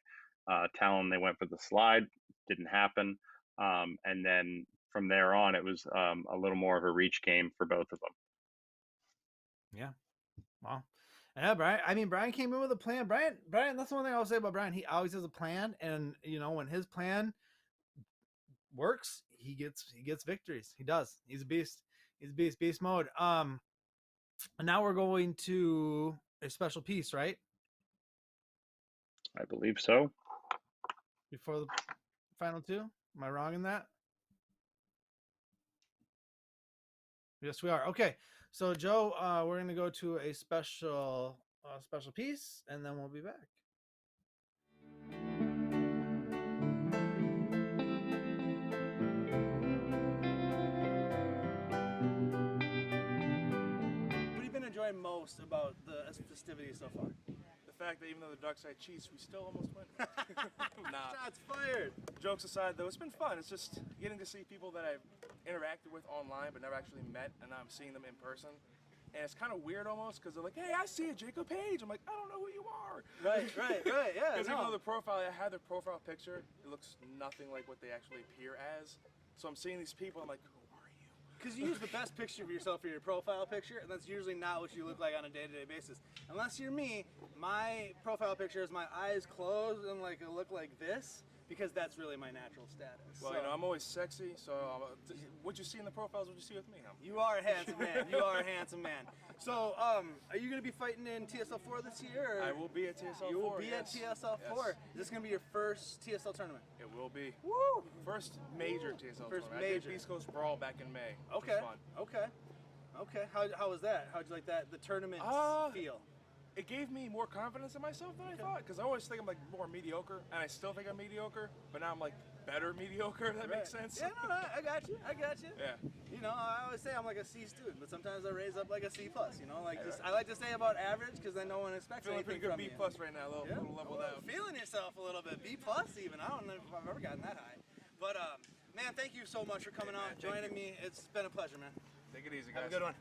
Talyn, they went for the slide, didn't happen, and then from there on, it was a little more of a reach game for both of them. Yeah. Wow. Yeah, Brian. I mean, Brian came in with a plan. Brian. That's the one thing I'll say about Brian. He always has a plan, and when his plan works, he gets victories. He does. He's a beast. He's a beast mode. And now we're going to a special piece, right? I believe so. Before the final two. Am I wrong in that? Yes, we are. Okay. So Joe, we're going to go to a special piece, and then we'll be back. Enjoy most about the festivities so far? The fact that even though the dark side cheats, we still almost win. Nah. Shots fired. Jokes aside, though, it's been fun. It's just getting to see people that I've interacted with online but never actually met, and now I'm seeing them in person. And it's kind of weird almost because they're like, "Hey, I see a Jacob Page." I'm like, "I don't know who you are." Right, yeah. Because even though I had their profile picture, it looks nothing like what they actually appear as. So I'm seeing these people, I'm like, because you use the best picture of yourself for your profile picture, and that's usually not what you look like on a day-to-day basis. Unless you're me, my profile picture is my eyes closed and like I look like this, because that's really my natural status. Well, I'm always sexy, so what you see in the profiles, what you see with me, huh? You are a handsome man. You are a handsome man. So, are you going to be fighting in TSL 4 this year? Or? I will be at TSL 4. You will be at TSL 4. Yes. Is this going to be your first TSL tournament? It will be. Woo! First major TSL tournament. Major. I did Beast Coast Brawl back in May. Okay. Which was fun. Okay. How was that? How'd you like that? The tournament feel? It gave me more confidence in myself than I thought, because I always think I'm like more mediocre, and I still think I'm mediocre, but now I'm like better mediocre, if that makes sense. Yeah, no, I got you. Yeah. I always say I'm like a C student, but sometimes I raise up like a C+. I like to say about average, because then no one expects feeling anything pretty good from B+ right now, a little level down. Feeling yourself a little bit, B+ even. I don't know if I've ever gotten that high. But man, thank you so much for coming on, joining me. It's been a pleasure, man. Take it easy, guys. Have a good one.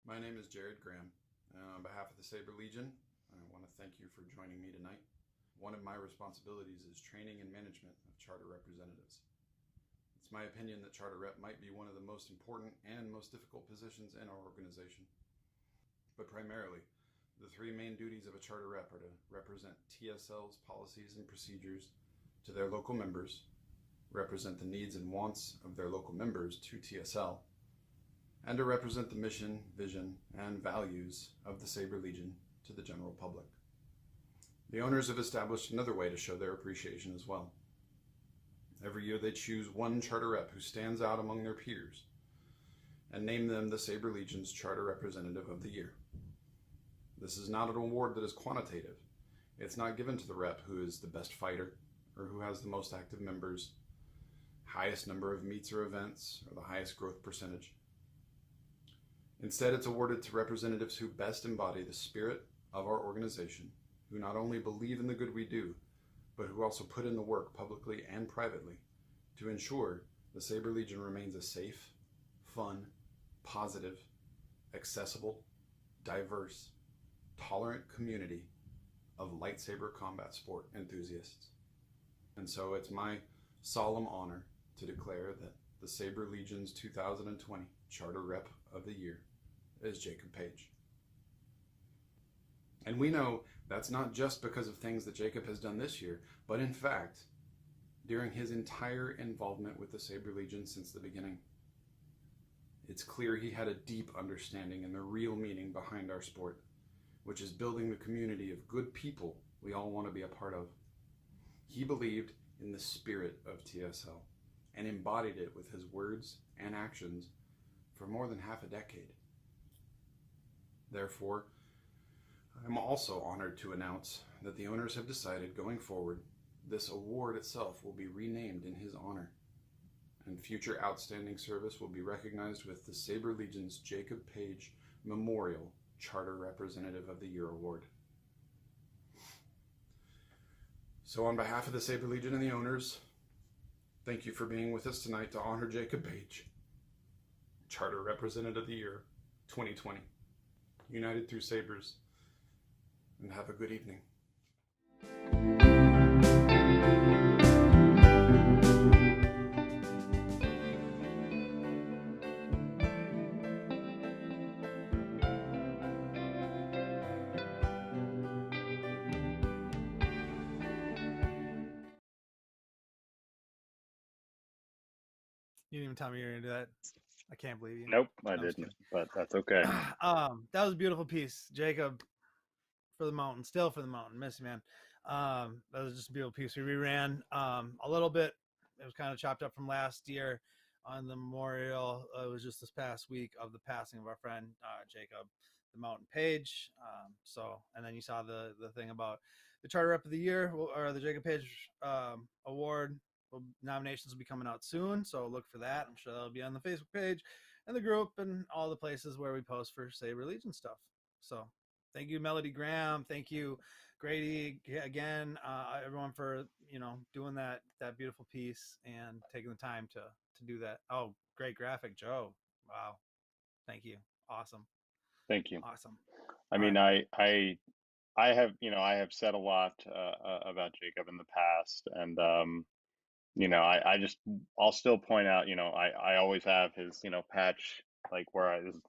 My name is Grady Graham, and on behalf of the Sabre Legion, I want to thank you for joining me tonight. One of my responsibilities is training and management of charter representatives. It's my opinion that charter rep might be one of the most important and most difficult positions in our organization. But primarily, the three main duties of a charter rep are to represent TSL's policies and procedures to their local members, represent the needs and wants of their local members to TSL, and to represent the mission, vision, and values of the Sabre Legion to the general public. The owners have established another way to show their appreciation as well. Every year they choose one charter rep who stands out among their peers and name them the Sabre Legion's Charter Representative of the Year. This is not an award that is quantitative. It's not given to the rep who is the best fighter or who has the most active members, highest number of meets or events, or the highest growth percentage. Instead, it's awarded to representatives who best embody the spirit of our organization, who not only believe in the good we do, but who also put in the work publicly and privately to ensure the Sabre Legion remains a safe, fun, positive, accessible, diverse, tolerant community of lightsaber combat sport enthusiasts. And so it's my solemn honor to declare that the Sabre Legion's 2020 Charter Rep of the Year is Jacob Page. And we know that's not just because of things that Jacob has done this year, but in fact, during his entire involvement with the Sabre Legion since the beginning. It's clear he had a deep understanding in the real meaning behind our sport, which is building the community of good people we all want to be a part of. He believed in the spirit of TSL and embodied it with his words and actions for more than half a decade. Therefore, I'm also honored to announce that the owners have decided going forward, this award itself will be renamed in his honor, and future outstanding service will be recognized with the Sabre Legion's Jacob Page Memorial Charter Representative of the Year Award. So on behalf of the Sabre Legion and the owners, thank you for being with us tonight to honor Jacob Page, Charter Representative of the Year 2020. United through Sabres, and have a good evening. You didn't even tell me you were gonna do that. I can't believe you. Nope, I No, I'm just didn't, kidding. but that's okay. That was a beautiful piece, Jacob. For the mountain, still for the mountain, miss you, man. That was just a beautiful piece. We reran a little bit. It was kind of chopped up from last year on the memorial. It was just this past week of the passing of our friend Jacob, the Mountain Page. And then you saw the thing about the Charter Rep of the Year or the Jacob Page Award. Nominations will be coming out soon, so look for that. I'm sure that'll be on the Facebook page and the group and all the places where we post for Sabre Legion stuff. So thank you, Melodie Graham. Thank you, Grady, again, everyone for doing that beautiful piece and taking the time to do that. Oh, great graphic, Joe. Wow, thank you. Awesome. Thank you. Awesome. I mean, right. I have I have said a lot about Jacob in the past, and I'll still point out, I always have his patch, like where this is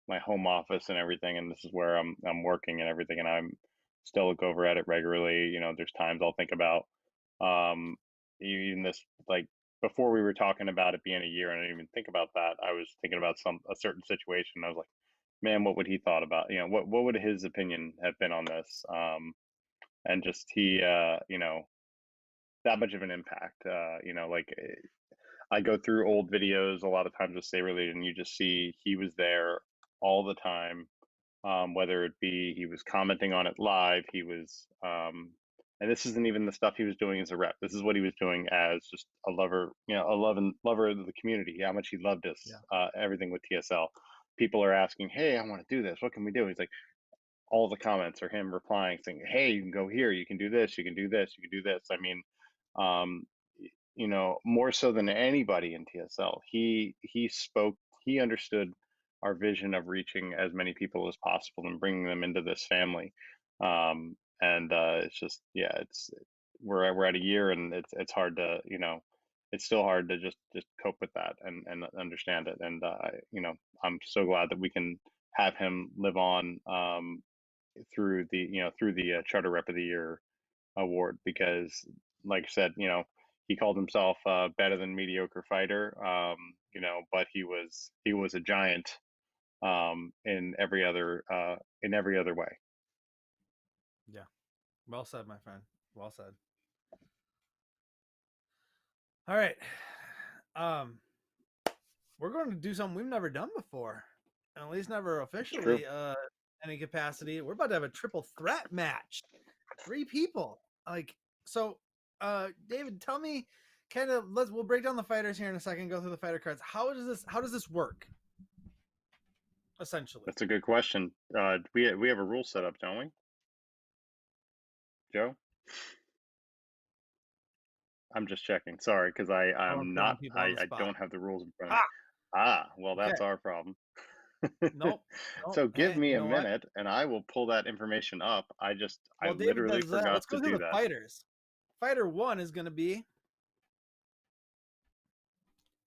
my home office and everything, and this is where I'm working and everything, and I'm still look over at it regularly. There's times I'll think about even this, like before we were talking about it being a year, and I didn't even think about that. I was thinking about a certain situation. I was like, man, what would he thought about, what would his opinion have been on this? And just he, that much of an impact, I go through old videos a lot of times with Sabre Legion, and you just see he was there all the time, whether it be he was commenting on it live, he was, and this isn't even the stuff he was doing as a rep. This is what he was doing as just a lover, lover of the community, how much he loved us, everything with TSL. People are asking, hey, I want to do this. What can we do? He's like, all the comments are him replying, saying, hey, you can go here, you can do this, you can do this, you can do this. I mean, more so than anybody in TSL, he spoke, he understood our vision of reaching as many people as possible and bringing them into this family. And it's just, yeah, we're at a year, and it's hard to, it's still hard to just cope with that and understand it. And I'm so glad that we can have him live on through the Charter Rep of the Year award, because, like I said, he called himself better than mediocre fighter, but he was a giant in every other way. Yeah. Well said, my friend. Well said. All right. We're going to do something we've never done before, at least never officially any capacity. We're about to have a triple threat match. 3 people. David, tell me we'll break down the fighters here in a second, go through the fighter cards. How does this work? Essentially. That's a good question. We have a rule set up, don't we, Joe? I'm just checking. Sorry, because I don't have the rules in front of me. Well, that's our problem. Nope. So give me a minute, and I will pull that information up. I literally forgot Let's go to through do the that. fighters. Fighter 1 is going to be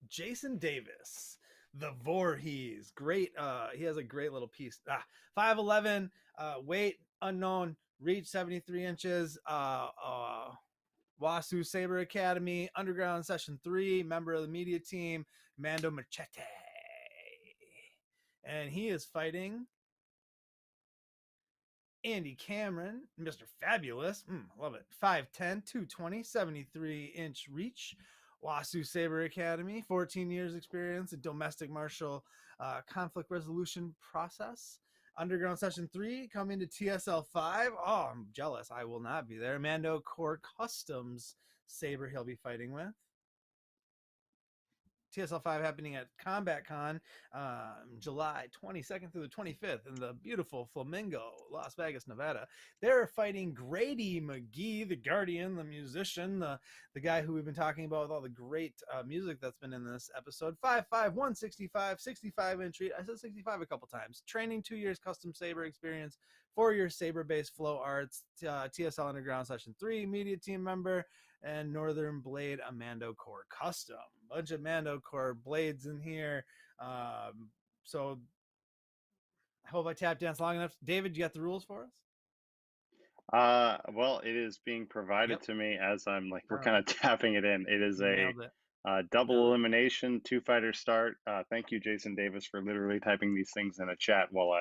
Jason Davis, the Voorhees. Great. He has a great little piece. 5'11", weight unknown, reach 73 inches. Wasu Saber Academy, Underground Session 3, member of the media team, Mando Machete. And he is fighting Andy Cameron, Mr. Fabulous. Love it. 5'10", 220, 73-inch reach. Wasu Saber Academy, 14 years experience in domestic martial conflict resolution process. Underground Session 3 coming to TSL 5. Oh, I'm jealous. I will not be there. Mando Core Customs Saber he'll be fighting with. TSL 5 happening at Combat Con July 22nd through the 25th in the beautiful Flamingo, Las Vegas, Nevada. They're fighting Grady Magee, the Guardian, the musician, the guy who we've been talking about with all the great music that's been in this episode. 5'5", 165, 65-inch reach. I said 65 a couple times. Training, 2 years custom saber experience, 4 years saber-based flow arts, TSL Underground Session 3, media team member, and Northern Blade, a Mando Core custom. Bunch of Mando Core blades in here. So I hope I tap dance long enough. David, you got the rules for us? Well, it is being provided to me as we're kind of tapping it in. It is a double elimination, 2 fighters start. Thank you, Jason Davis, for literally typing these things in a chat while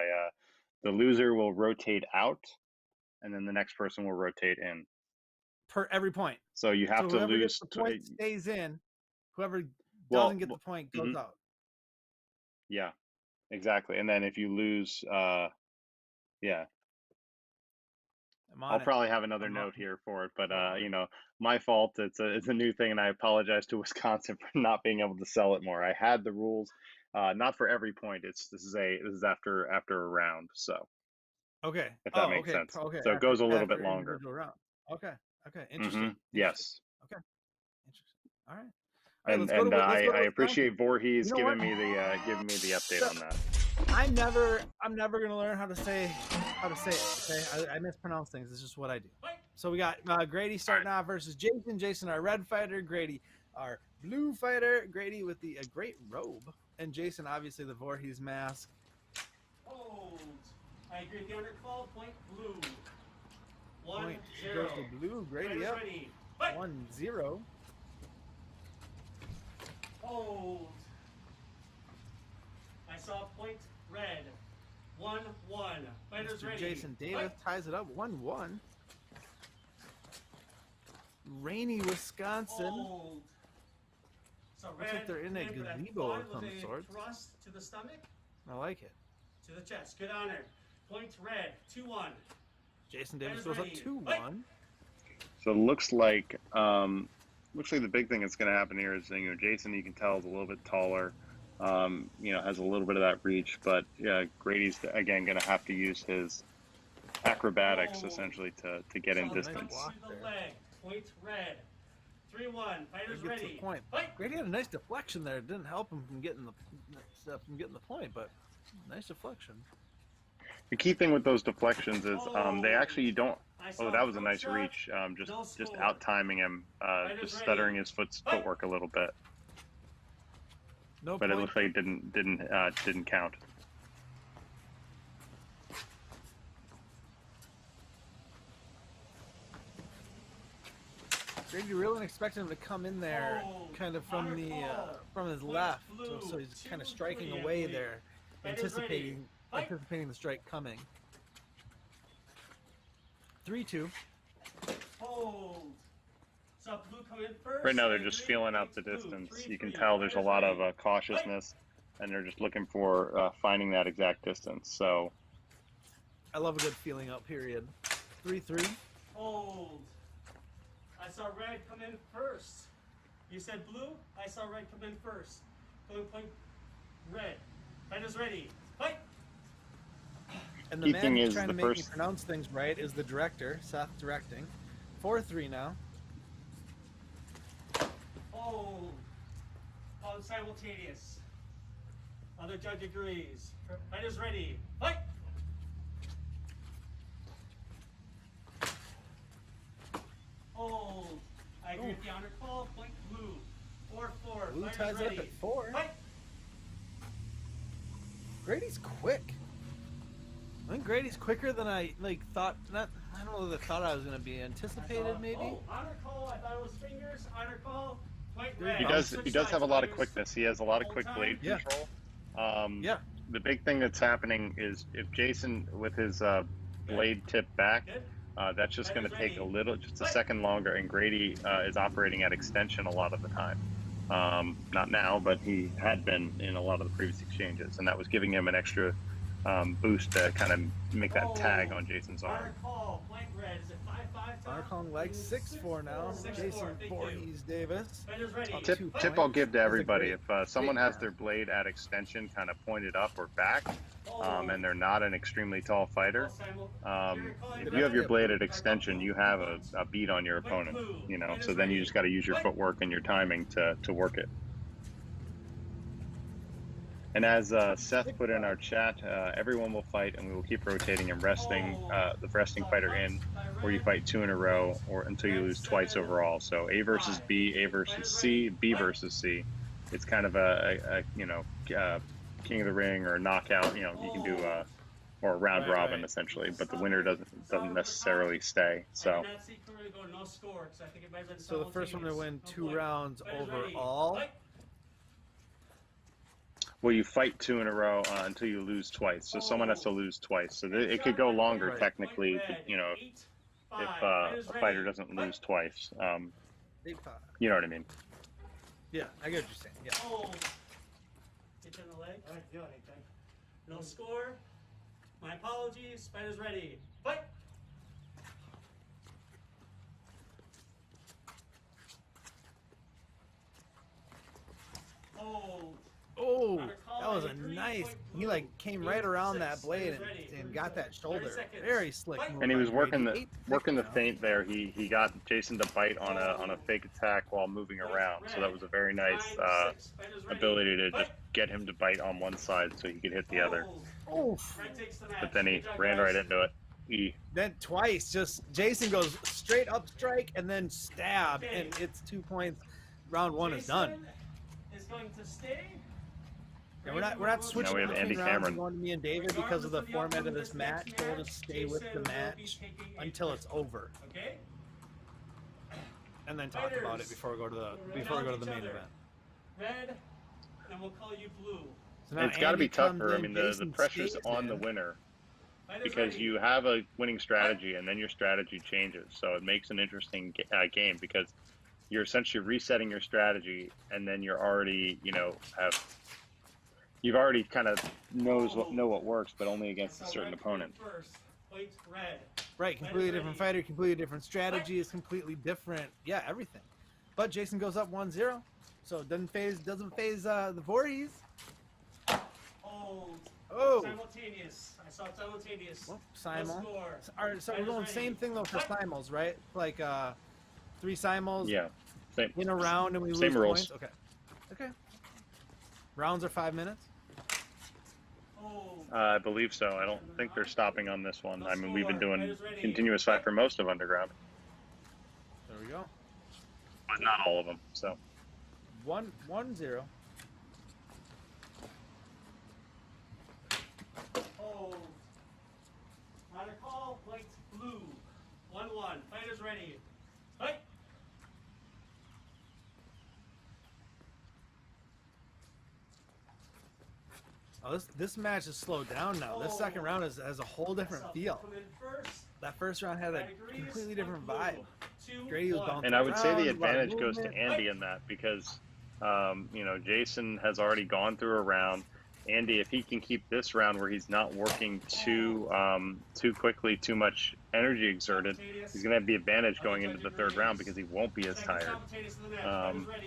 the loser will rotate out, and then the next person will rotate in. Per every point. So you have to lose. Gets the point stays in. Whoever doesn't get the point goes out. Yeah, exactly. And then if you lose, yeah. I'll probably have another note here for it, but my fault. It's a new thing, and I apologize to Wisconsin for not being able to sell it more. I had the rules, not for every point. This is after a round. So okay, if that makes sense. Okay, so it goes a little bit longer. Okay, interesting. Yes. Okay, interesting. All right. And I appreciate Voorhees giving me the update on that. I'm never gonna learn how to say it. Okay, I mispronounce things. It's just what I do. So we got Grady starting off versus Jason. Jason, our red fighter. Grady, our blue fighter. Grady with the great robe, and Jason, obviously, the Voorhees mask. Hold. I agree with the undercall. Point blue. 1-0. Point goes to blue. Grady up. 1-0. Hold. I saw point red. 1-1. Fighters Mr. ready. Jason Davis ties it up 1-1. Rainy Wisconsin. Hold. So Looks red. like they're in a gazebo of some sort. Thrust to the stomach. I like it. To the chest. Good honor. Point red. 2-1. Jason Davis goes up 2-1. So it looks like the big thing that's going to happen here is Jason, you can tell, is a little bit taller. Has a little bit of that reach, but Grady's again going to have to use his acrobatics essentially to get in distance. Point red. 3-1. Fighters ready. The point. Grady had a nice deflection there. It didn't help him from getting the point, but Nice deflection. The key thing with those deflections is they actually don't. Oh, that was a nice reach. Just out timing him, just stuttering his footwork a little bit. No but point. it looks like it didn't count. Grady really expecting him to come in there, kind of from the from his left, so he's kind of striking away there, anticipating the strike coming. 3-2. Hold. So blue come in first. Right now they're just feeling out the distance. You can tell there's a lot of cautiousness, and they're just looking for finding that exact distance. So I love a good feeling out period. 3-3. Hold. I saw red come in first. You said blue. I saw red come in first. Point red. Red is ready. Fight. And the man who's trying to make me pronounce things right is the director, Seth directing. 4-3 now. Oh, simultaneous. Other judge agrees. Fight is ready. Fight. Hold. I agree with the honor call. Point blue. 4-4. Blue Fight ties is up ready. at 4. Fight. Grady's quick. I think Grady's quicker than I thought. I don't know that I thought I was going to be anticipated. Maybe. Oh, honor call. I thought it was fingers. Honor call. Point red. He does have a lot of quickness. He has a lot of quick blade control. Yeah. The big thing that's happening is if Jason with his blade tip back, that's just going to take just a second longer, and Grady is operating at extension a lot of the time. Not now, but he had been in a lot of the previous exchanges, and that was giving him an extra boost to kind of make that tag on Jason's arm. Honor calling like 6-4 now. Jason Voorhees Davis. Tip I'll give to everybody. If someone has their blade at extension kind of pointed up or back, and they're not an extremely tall fighter, if you have your blade at extension, you have a beat on your opponent, you know, so then you just got to use your footwork and your timing to work it. And as Seth put in our chat, everyone will fight, and we will keep rotating and resting the resting fighter in, or you fight 2 in a row, or until you lose twice overall. So A versus B, A versus C, B versus C. It's kind of a King of the Ring or a knockout. You know, you can do or a round robin essentially, but the winner doesn't necessarily stay. So. So the first one to win 2 rounds overall. Well, you fight 2 in a row until you lose twice. So someone has to lose twice. So it could go longer technically, you know, if a fighter doesn't lose twice. You know what I mean? Yeah, I get what you're saying. Yeah. Oh. Hit you in the leg. I didn't do anything. No score. My apologies. Fight is ready. Fight. Oh, that was a nice. He came right around that blade and got that shoulder. Very slick move. And he was working the feint there. He got Jason to bite on a fake attack while moving around. So that was a very nice ability to just get him to bite on one side so he could hit the other. But then he ran right into it. Then twice, just Jason goes straight up strike and then stab, and it's 2 points. Round 1 is done. Is going to stay. Yeah, we're not switching between rounds and going to me and David because of the format of this match. We'll just stay with the match until it's over, and then talk about it before we go to the main event. Red, and we'll call you blue. So it's got to be tougher. I mean, the pressure's on the winner because you have a winning strategy, and then your strategy changes. So it makes an interesting game because you're essentially resetting your strategy, and then you're already, you've already kind of know what works, but only against a certain opponent. Right, completely different fighter, completely different strategy, is completely different. Yeah, everything. But Jason goes up 1-0, so it doesn't phase the Voorhees. Oh. Simultaneous. I saw simultaneous. Well, simul. All right, so we're going same thing though for simuls, right? 3 simuls. Yeah. Same. In a round and we lose rules. points. Okay. Rounds are 5 minutes. I believe so. I don't think they're stopping on this one. I mean, we've been doing continuous fight for most of Underground, There we go. but not all of them. So 1-0. Oh. On a call, white, blue. 1-1. Fighters ready. Fight. Oh, this match is slowed down now. This second round has a whole different feel. That first round had a completely different vibe. Grady was bouncing and I would say the around, a lot of advantage goes to movement. Andy in that because, you know, Jason has already gone through a round. Andy, if he can keep this round where he's not working too quickly, too much energy exerted, he's going to have the advantage going into the third round because he won't be as tired.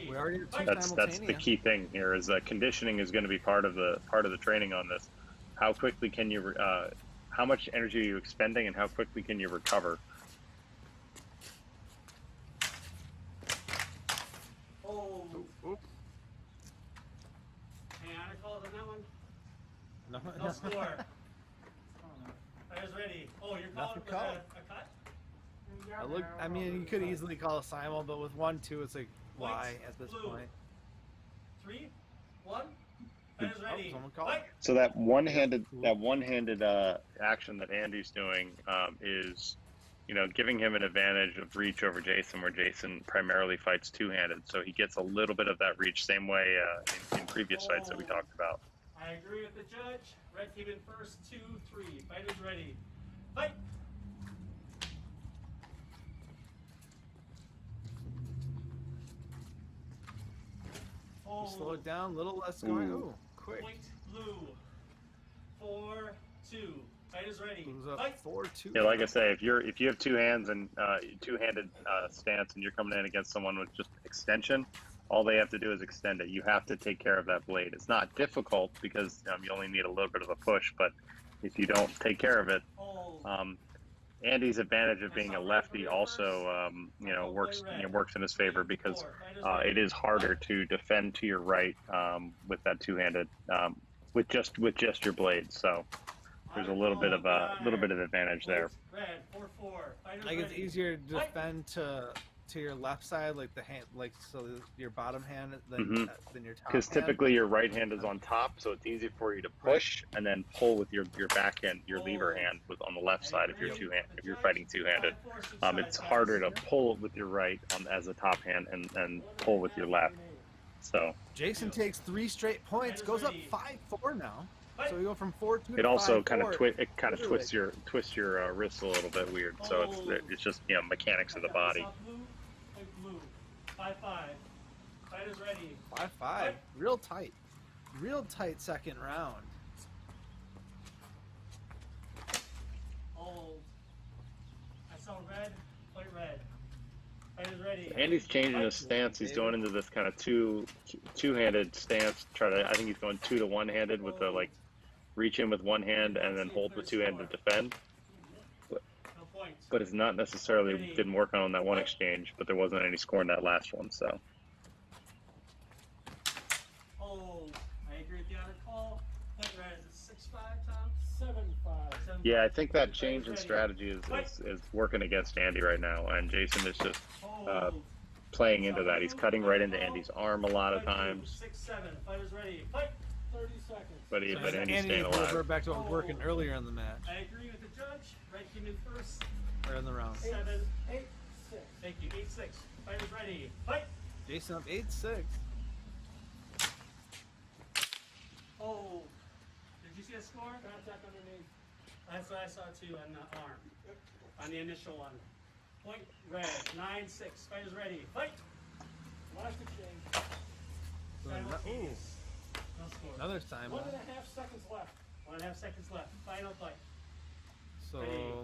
We already have two That's the simultaneous. key thing here. Is conditioning is going to be part of the training on this. How quickly can you, how much energy are you expending, and how quickly can you recover? Oh. Hey, honor calls on that one. No score. Fighters ready. Oh, you're calling Nothing for called. a cut? I mean, you could easily call a simul, but with 1-2, it's like, why at this Blue. point? 3, 1. Fighters ready. Someone called. Fight. So that one-handed action that Andy's doing is, you know, giving him an advantage of reach over Jason, where Jason primarily fights two-handed. So he gets a little bit of that reach, same way in previous fights that we talked about. I agree with the judge. Red team in first, 2, 3. Fighters ready. Fight. Slow it down, a little less going. Ooh, quick. Point blue. 4, 2. Fighters ready. Blue's up Fight. 4-2. Yeah, like I say, if you have two hands and two-handed stance, and you're coming in against someone with just extension, all they have to do is extend it. You have to take care of that blade. It's not difficult because you only need a little bit of a push, but if you don't take care of it, Andy's advantage of being a lefty also, works in his favor because it is harder to defend to your right with that two-handed with just your blade. So there's a little bit of advantage there. Red 4-4. Fighters Like it's ready. easier to defend to your left side, like the hand, like so your bottom hand than your top. Because typically your right hand is on top, so it's easy for you to push and then pull with your back hand, your lever hand, on the left side if you're fighting two-handed. It's harder to pull with your right as a top hand and pull with your left. So Jason takes 3 straight points, goes up 5-4 now. So we go from 4-2 to it also 5-4. kind of twists your wrists a little bit weird. So it's just mechanics of the body. Blue. 5-5. Fighters ready. 5-5. Real tight second round. Hold. I saw red. Play red. Fighters ready. Andy's changing his stance. He's going into this kind of two-handed stance. I think he's going 2 to 1-handed with the reach in with one hand and then hold with two hand to defend. But it's not necessarily didn't work on that one exchange, but there wasn't any score in that last one, so. Oh, I agree with the other call. Play red. Is it 6-5, Tom? 7-5. Yeah, I think that change in strategy is working against Andy right now, and Jason is just playing into that. He's cutting right into Andy's arm a lot of times. 6-7. Fighters ready. Fight. 30 seconds. But Andy's Andy staying alive. revert back to what was working earlier in the match, I agree with the judge. Red team in first. or in the round. 7-8-6. Thank you. 8-6. Fighters ready. Fight. Jason up 8-6. Oh. Did you see a score? Contact underneath. That's what I saw too on the arm. On the initial one. Point red. 9-6. Fighters ready. Fight. Last exchange. Simultaneous. No score. Another time. 1.5 seconds left. 1.5 seconds left. Final fight. So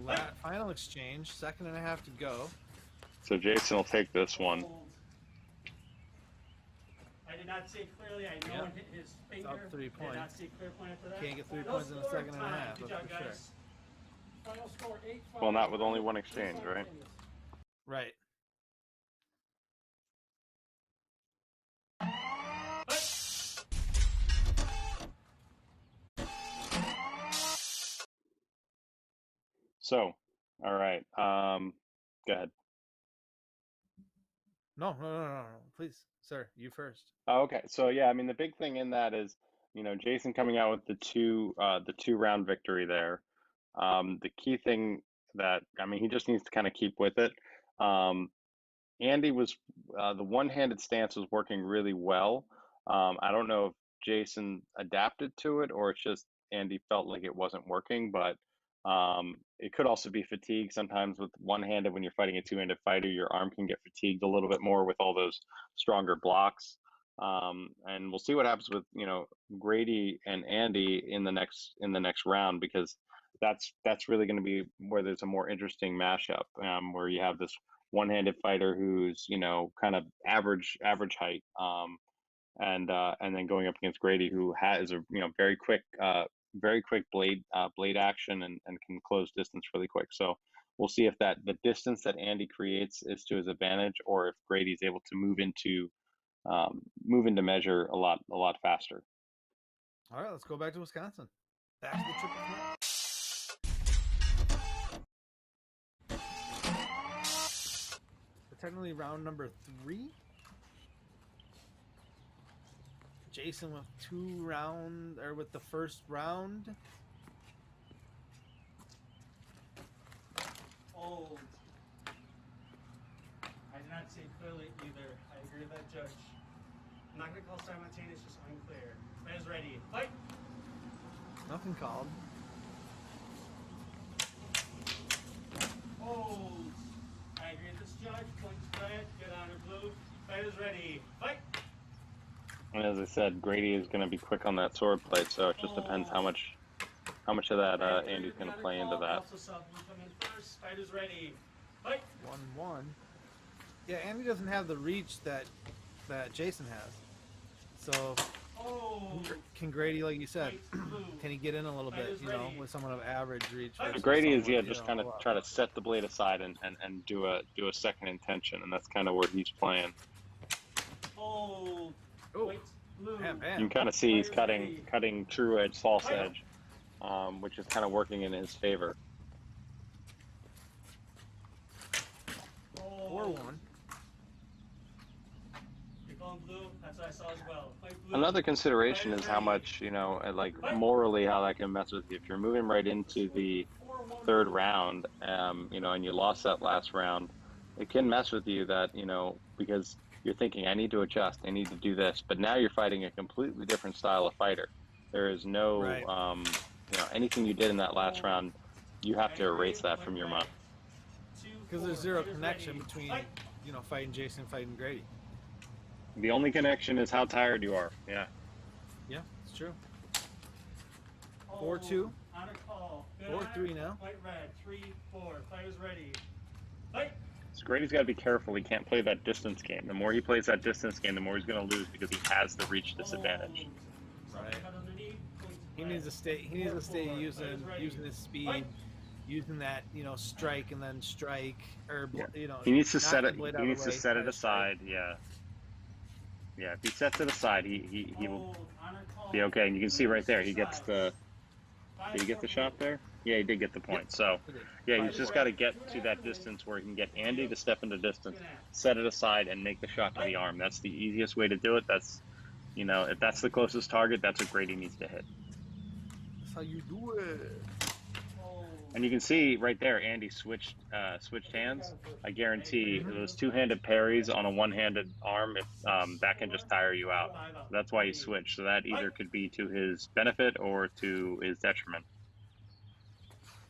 Ready. final exchange, 2.5 to go. So Jason will take this one. I did not see it clearly. I know it hit his finger. up 3 Did not points. see a clear point after that. Can't get 3 No points in the score second and a time. half, Good that's job, for sure. guys. Final score 8-5. Well, not with only one exchange, right? Right. So, all right. Go ahead. No. Please, sir, you first. Oh, okay. So yeah, I mean the big thing in that is, Jason coming out with the two round victory there. The key thing that, I mean, he just needs to kind of keep with it. Andy was the one-handed stance was working really well. I don't know if Jason adapted to it or it's just Andy felt like it wasn't working, but it could also be fatigue. Sometimes with one-handed, when you're fighting a two-handed fighter, your arm can get fatigued a little bit more with all those stronger blocks. And we'll see what happens with Grady and Andy in the next round, because that's really going to be where there's a more interesting mashup, where you have this one-handed fighter who's kind of average height, and then going up against Grady, who has a very quick blade action and can close distance really quick. So we'll see if the distance that Andy creates is to his advantage, or if Grady's able to move into measure a lot faster. All right, let's go back to Wisconsin. Back to the triple threat. Technically round number 3. Jason with the first round. Old. I did not see it clearly either. I agree with that judge. I'm not going to call simultaneous, just unclear. Fighters ready. Fight! Nothing called. Old. I agree with this judge. Points red. Good honor blue. Fighters ready. Fight! And as I said, Grady is going to be quick on that sword play, so it just depends how much of that Andy's going to play into that. Fighters ready. Fight! 1-1. Yeah, Andy doesn't have the reach that Jason has. So can Grady, like you said, can he get in a little bit, with someone of average reach? Grady is just kind of try to set the blade aside and do a second intention, and that's kind of where he's playing. Oh. You can kind of see he's cutting true edge, false edge, which is kind of working in his favor. 4-1. That's what I saw as well. Another consideration is how much, morally how that can mess with you. If you're moving right into the third round, and you lost that last round, it can mess with you that, because you're thinking, I need to adjust, I need to do this, but now you're fighting a completely different style of fighter. There is no, anything you did in that last round, you have to erase that from your mind. Because there's zero connection between, fighting Jason and fighting Grady. The only connection is how tired you are. Yeah. Yeah, it's true. 4-2. 4-3 now. White red. 3-4. Fighters ready. Fight! So Grady's got to be careful. He can't play that distance game. The more he plays that distance game, the more he's going to lose, because he has the reach disadvantage. Right. He needs to stay. He needs to stay using his speed, using that strike and then strike, or He needs to set it. He needs to set it aside. Yeah. Yeah. If he sets it aside, he will be okay. And you can see right there, he gets the. Did he get the shot there? Yeah, he did get the point. So, yeah, he's just got to get to that distance where he can get Andy to step into distance, set it aside, and make the shot to the arm. That's the easiest way to do it. That's, if that's the closest target, that's what Grady needs to hit. That's how you do it. And you can see right there, Andy switched hands. I guarantee those two-handed parries on a one-handed arm, that can just tire you out. So that's why he switched. So that either could be to his benefit or to his detriment.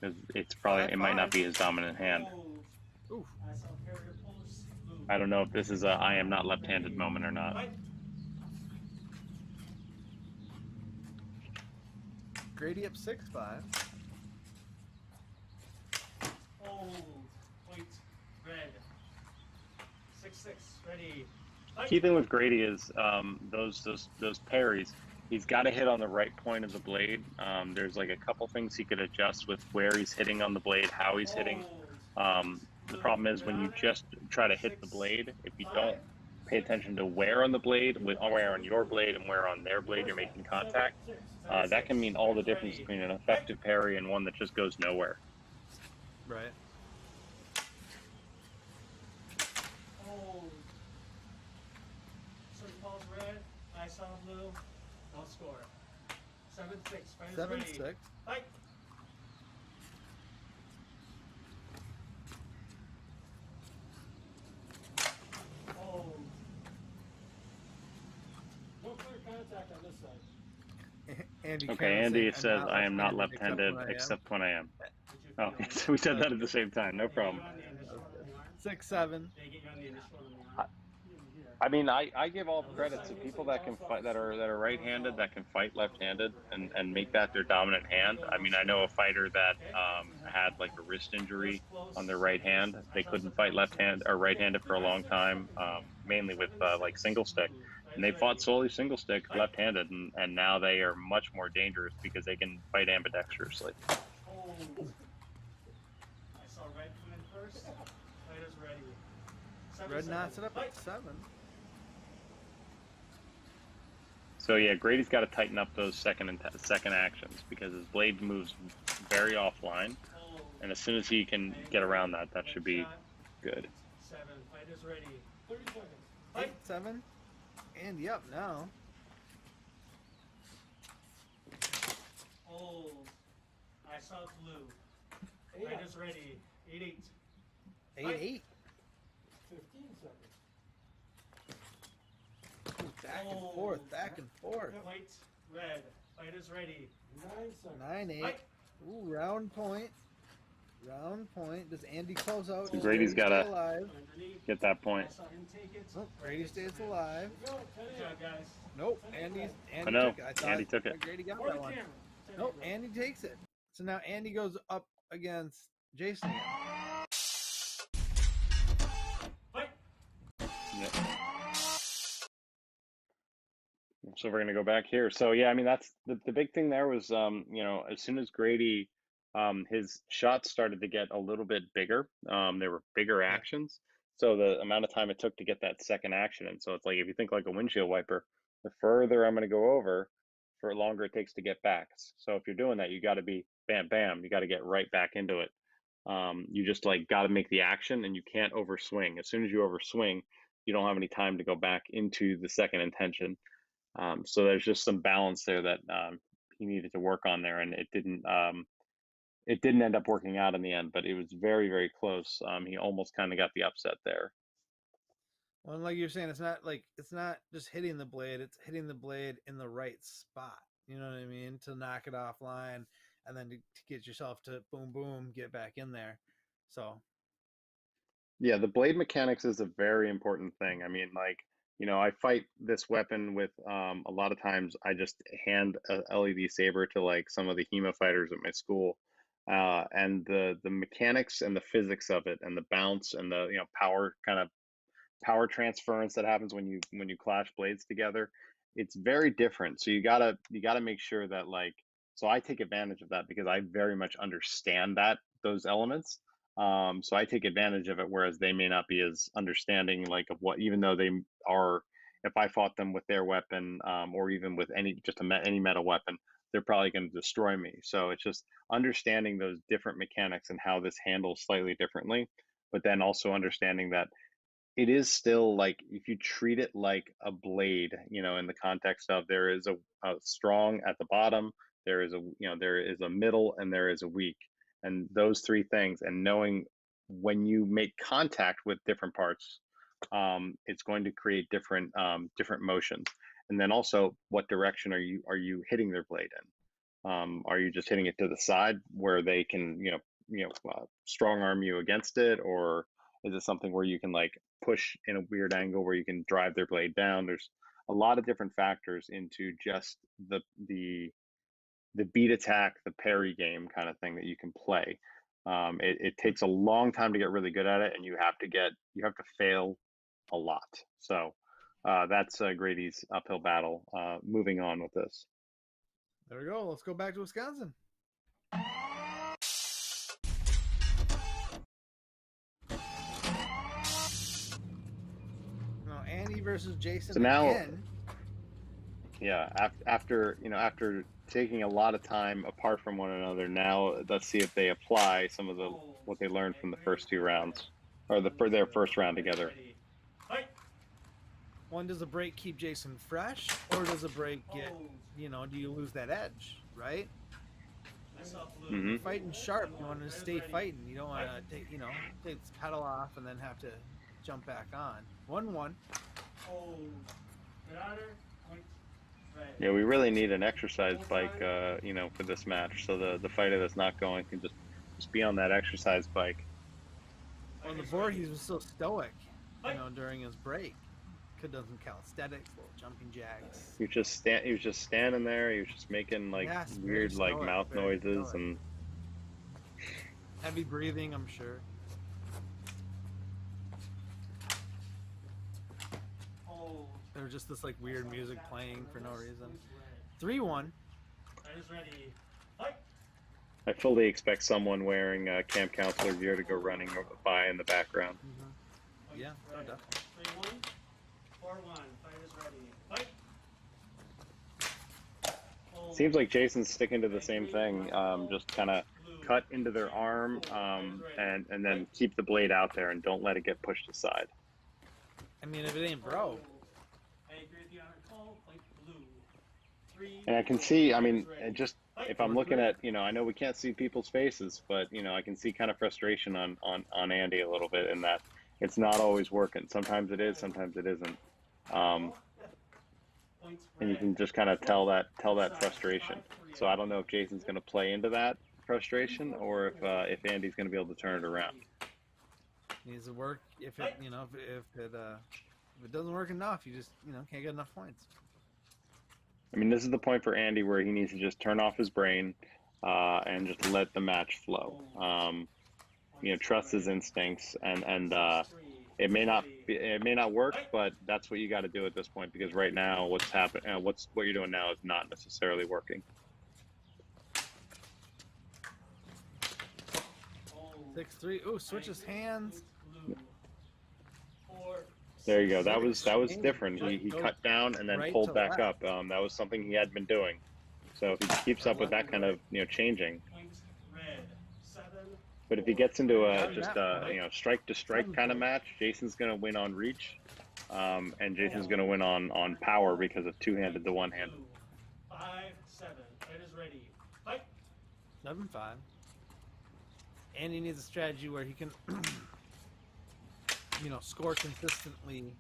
It might not be his dominant hand. I don't know if this is a I am not left-handed moment or not. Grady up 6-5. Point red. 6-6. Ready. Key thing with Grady is those parries. He's got to hit on the right point of the blade. There's like a couple things he could adjust with where he's hitting on the blade, how he's hitting. The problem is when you just try to hit the blade, if you don't pay attention to where on the blade, where on your blade and where on their blade you're making contact, that can mean all the difference between an effective parry and one that just goes nowhere. Right. Oh. Certain calls red. I saw blue. No score. 7-6. Fighters ready. 7-6. Fight. Oh. No clear contact on this side. Andy. Okay, Andy says I am not left-handed except when I am. Oh, we said that at the same time. No problem. 6-7. I mean, I give all credit to people that can fight, that are right-handed, that can fight left-handed, and make that their dominant hand. I mean, I know a fighter that had like a wrist injury on their right hand. They couldn't fight left-hand or right-handed for a long time, mainly with like single stick, and they fought solely single stick left-handed, and now they are much more dangerous because they can fight ambidextrously. I saw red come in first. Fighters ready. Red knots it up at 7. So yeah, Grady's got to tighten up those second actions because his blade moves very offline, and as soon as he can get around that, that should be good. 7. Fighters ready. 30 seconds. 8, 7. Andy up now. Oh, I saw blue. Fighters ready. 8-8. 8-8. 15 seconds. Back and forth, back and forth. White, red. Fighters ready. 9 seconds. 9-8. Ooh, round point. Round point. Does Andy close out? So Grady's got to get that point. I saw him take it. Oh, Grady stays alive. Good job, guys. Nope, Andy I know, took it. I thought Andy took it. Grady got that one. Nope, Andy takes it. So now Andy goes up against Jason again. Fight. Yep. So we're gonna go back here. So yeah, I mean that's the big thing there was you know, as soon as Grady his shots started to get a little bit bigger, there were bigger actions. So the amount of time it took to get that second action, and so it's like if you think like a windshield wiper, the further I'm gonna go over, for longer it takes to get back. So if you're doing that, you got to be bam bam, you got to get right back into it. You just like got to make the action, and you can't overswing. As soon as you overswing, you don't have any time to go back into the second intention. So there's just some balance there that he needed to work on there, and it didn't end up working out in the end, but it was very, very close. He almost kind of got the upset there. Well, like you're saying, it's not just hitting the blade, it's hitting the blade in the right spot. You know what I mean? To knock it offline, and then to get yourself to boom, boom, get back in there. So Yeah, the blade mechanics is a very important thing. I mean, like, you know, I fight this weapon with a lot of times I just hand a LED saber to like some of the HEMA fighters at my school. And the mechanics and the physics of it and the bounce and the, you know, power transference that happens when you clash blades together, it's very different. So you gotta make sure that like, so I take advantage of that because I very much understand those elements. So I take advantage of it, whereas they may not be as understanding like of what, even though they are, if I fought them with their weapon, or even with any metal weapon, they're probably going to destroy me. So it's just understanding those different mechanics and how this handles slightly differently, but then also understanding that it is still like, if you treat it like a blade, you know, in the context of there is a strong at the bottom, there is a middle, and there is a weak. And those three things, and knowing when you make contact with different parts, it's going to create different motions. And then also, what direction are you hitting their blade in? Are you just hitting it to the side where they can strong arm you against it, or is it something where you can like push in a weird angle where you can drive their blade down? There's a lot of different factors into just the beat attack, the parry game kind of thing that you can play. It takes a long time to get really good at it, and you have to fail a lot. So that's Grady's uphill battle. Moving on with this. there we go. Let's go back to Wisconsin. Now Andy versus Jason. So now, again. Yeah, after taking a lot of time apart from one another, now let's see if they apply some of the what they learned from the first 2 rounds, or for their first round together. One, does a break keep Jason fresh, or does a break get, you know, do you lose that edge, right? Mm-hmm. Fighting sharp, you want to stay fighting. You don't want to take, you know, take the pedal off and then have to jump back on. 1-1. Yeah, we really need an exercise bike, you know, for this match. So the fighter that's not going can just be on that exercise bike. On the board, he was so stoic, you know, during his break. Could have done some calisthenics, little jumping jacks. He was just standing there. He was just making like weird like stoic, mouth noises stoic. and Heavy breathing, I'm sure. There was just this like weird music playing for no reason. 3-1. I fully expect someone wearing camp counselor gear to go running by in the background. Yeah, no doubt. 3-1. 4-1. Fight is ready. Fight. Seems like Jason's sticking to the same thing. Just kind of cut into their arm and then keep the blade out there and don't let it get pushed aside. I mean, if it ain't broke. And I can see, I mean, just if I'm looking at, you know, I know we can't see people's faces, but, you know, I can see kind of frustration on Andy a little bit in that it's not always working. Sometimes it is, sometimes it isn't. And you can just kind of tell that frustration. So I don't know if Jason's going to play into that frustration or if Andy's going to be able to turn it around. Needs to work. If it, you know, if it doesn't work enough, you just, you know, can't get enough points. I mean, this is the point for Andy where he needs to just turn off his brain and just let the match flow. You know, trust his instincts, and it may not work, but that's what you got to do at this point, because right now what you're doing now is not necessarily working. 6-3. Ooh, switches hands. There you go. That was different. He cut down and then pulled back up. That was something he had been doing. So if he keeps up with that kind of, you know, changing. But if he gets into just a, you know, strike to strike kind of match, Jason's going to win on reach, and Jason's going to win on power because of two-handed to one-handed. 5-7. Fight is ready. Fight. 7-5. And he needs a strategy where he can, you know, score consistently,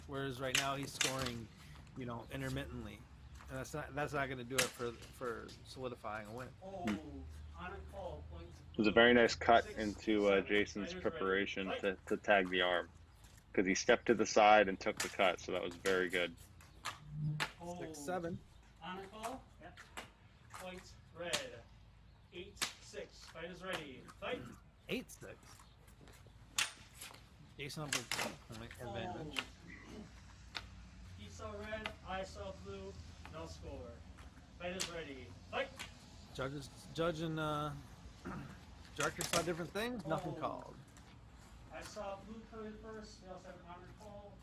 whereas right now he's scoring, you know, intermittently, and that's not going to do it for solidifying a win. On a call, point. It was a very nice cut into Jason's preparation to tag the arm, because he stepped to the side and took the cut, so that was very good. 6-7. On a call. Yep. Point red. 8-6. Fight is ready. Fight. 8-6. Jason up with point advantage. He saw red, I saw blue, no score. Fight is ready. Fight! Judging, Jarker saw different things, nothing called. I saw blue come in first, we also have an honor call.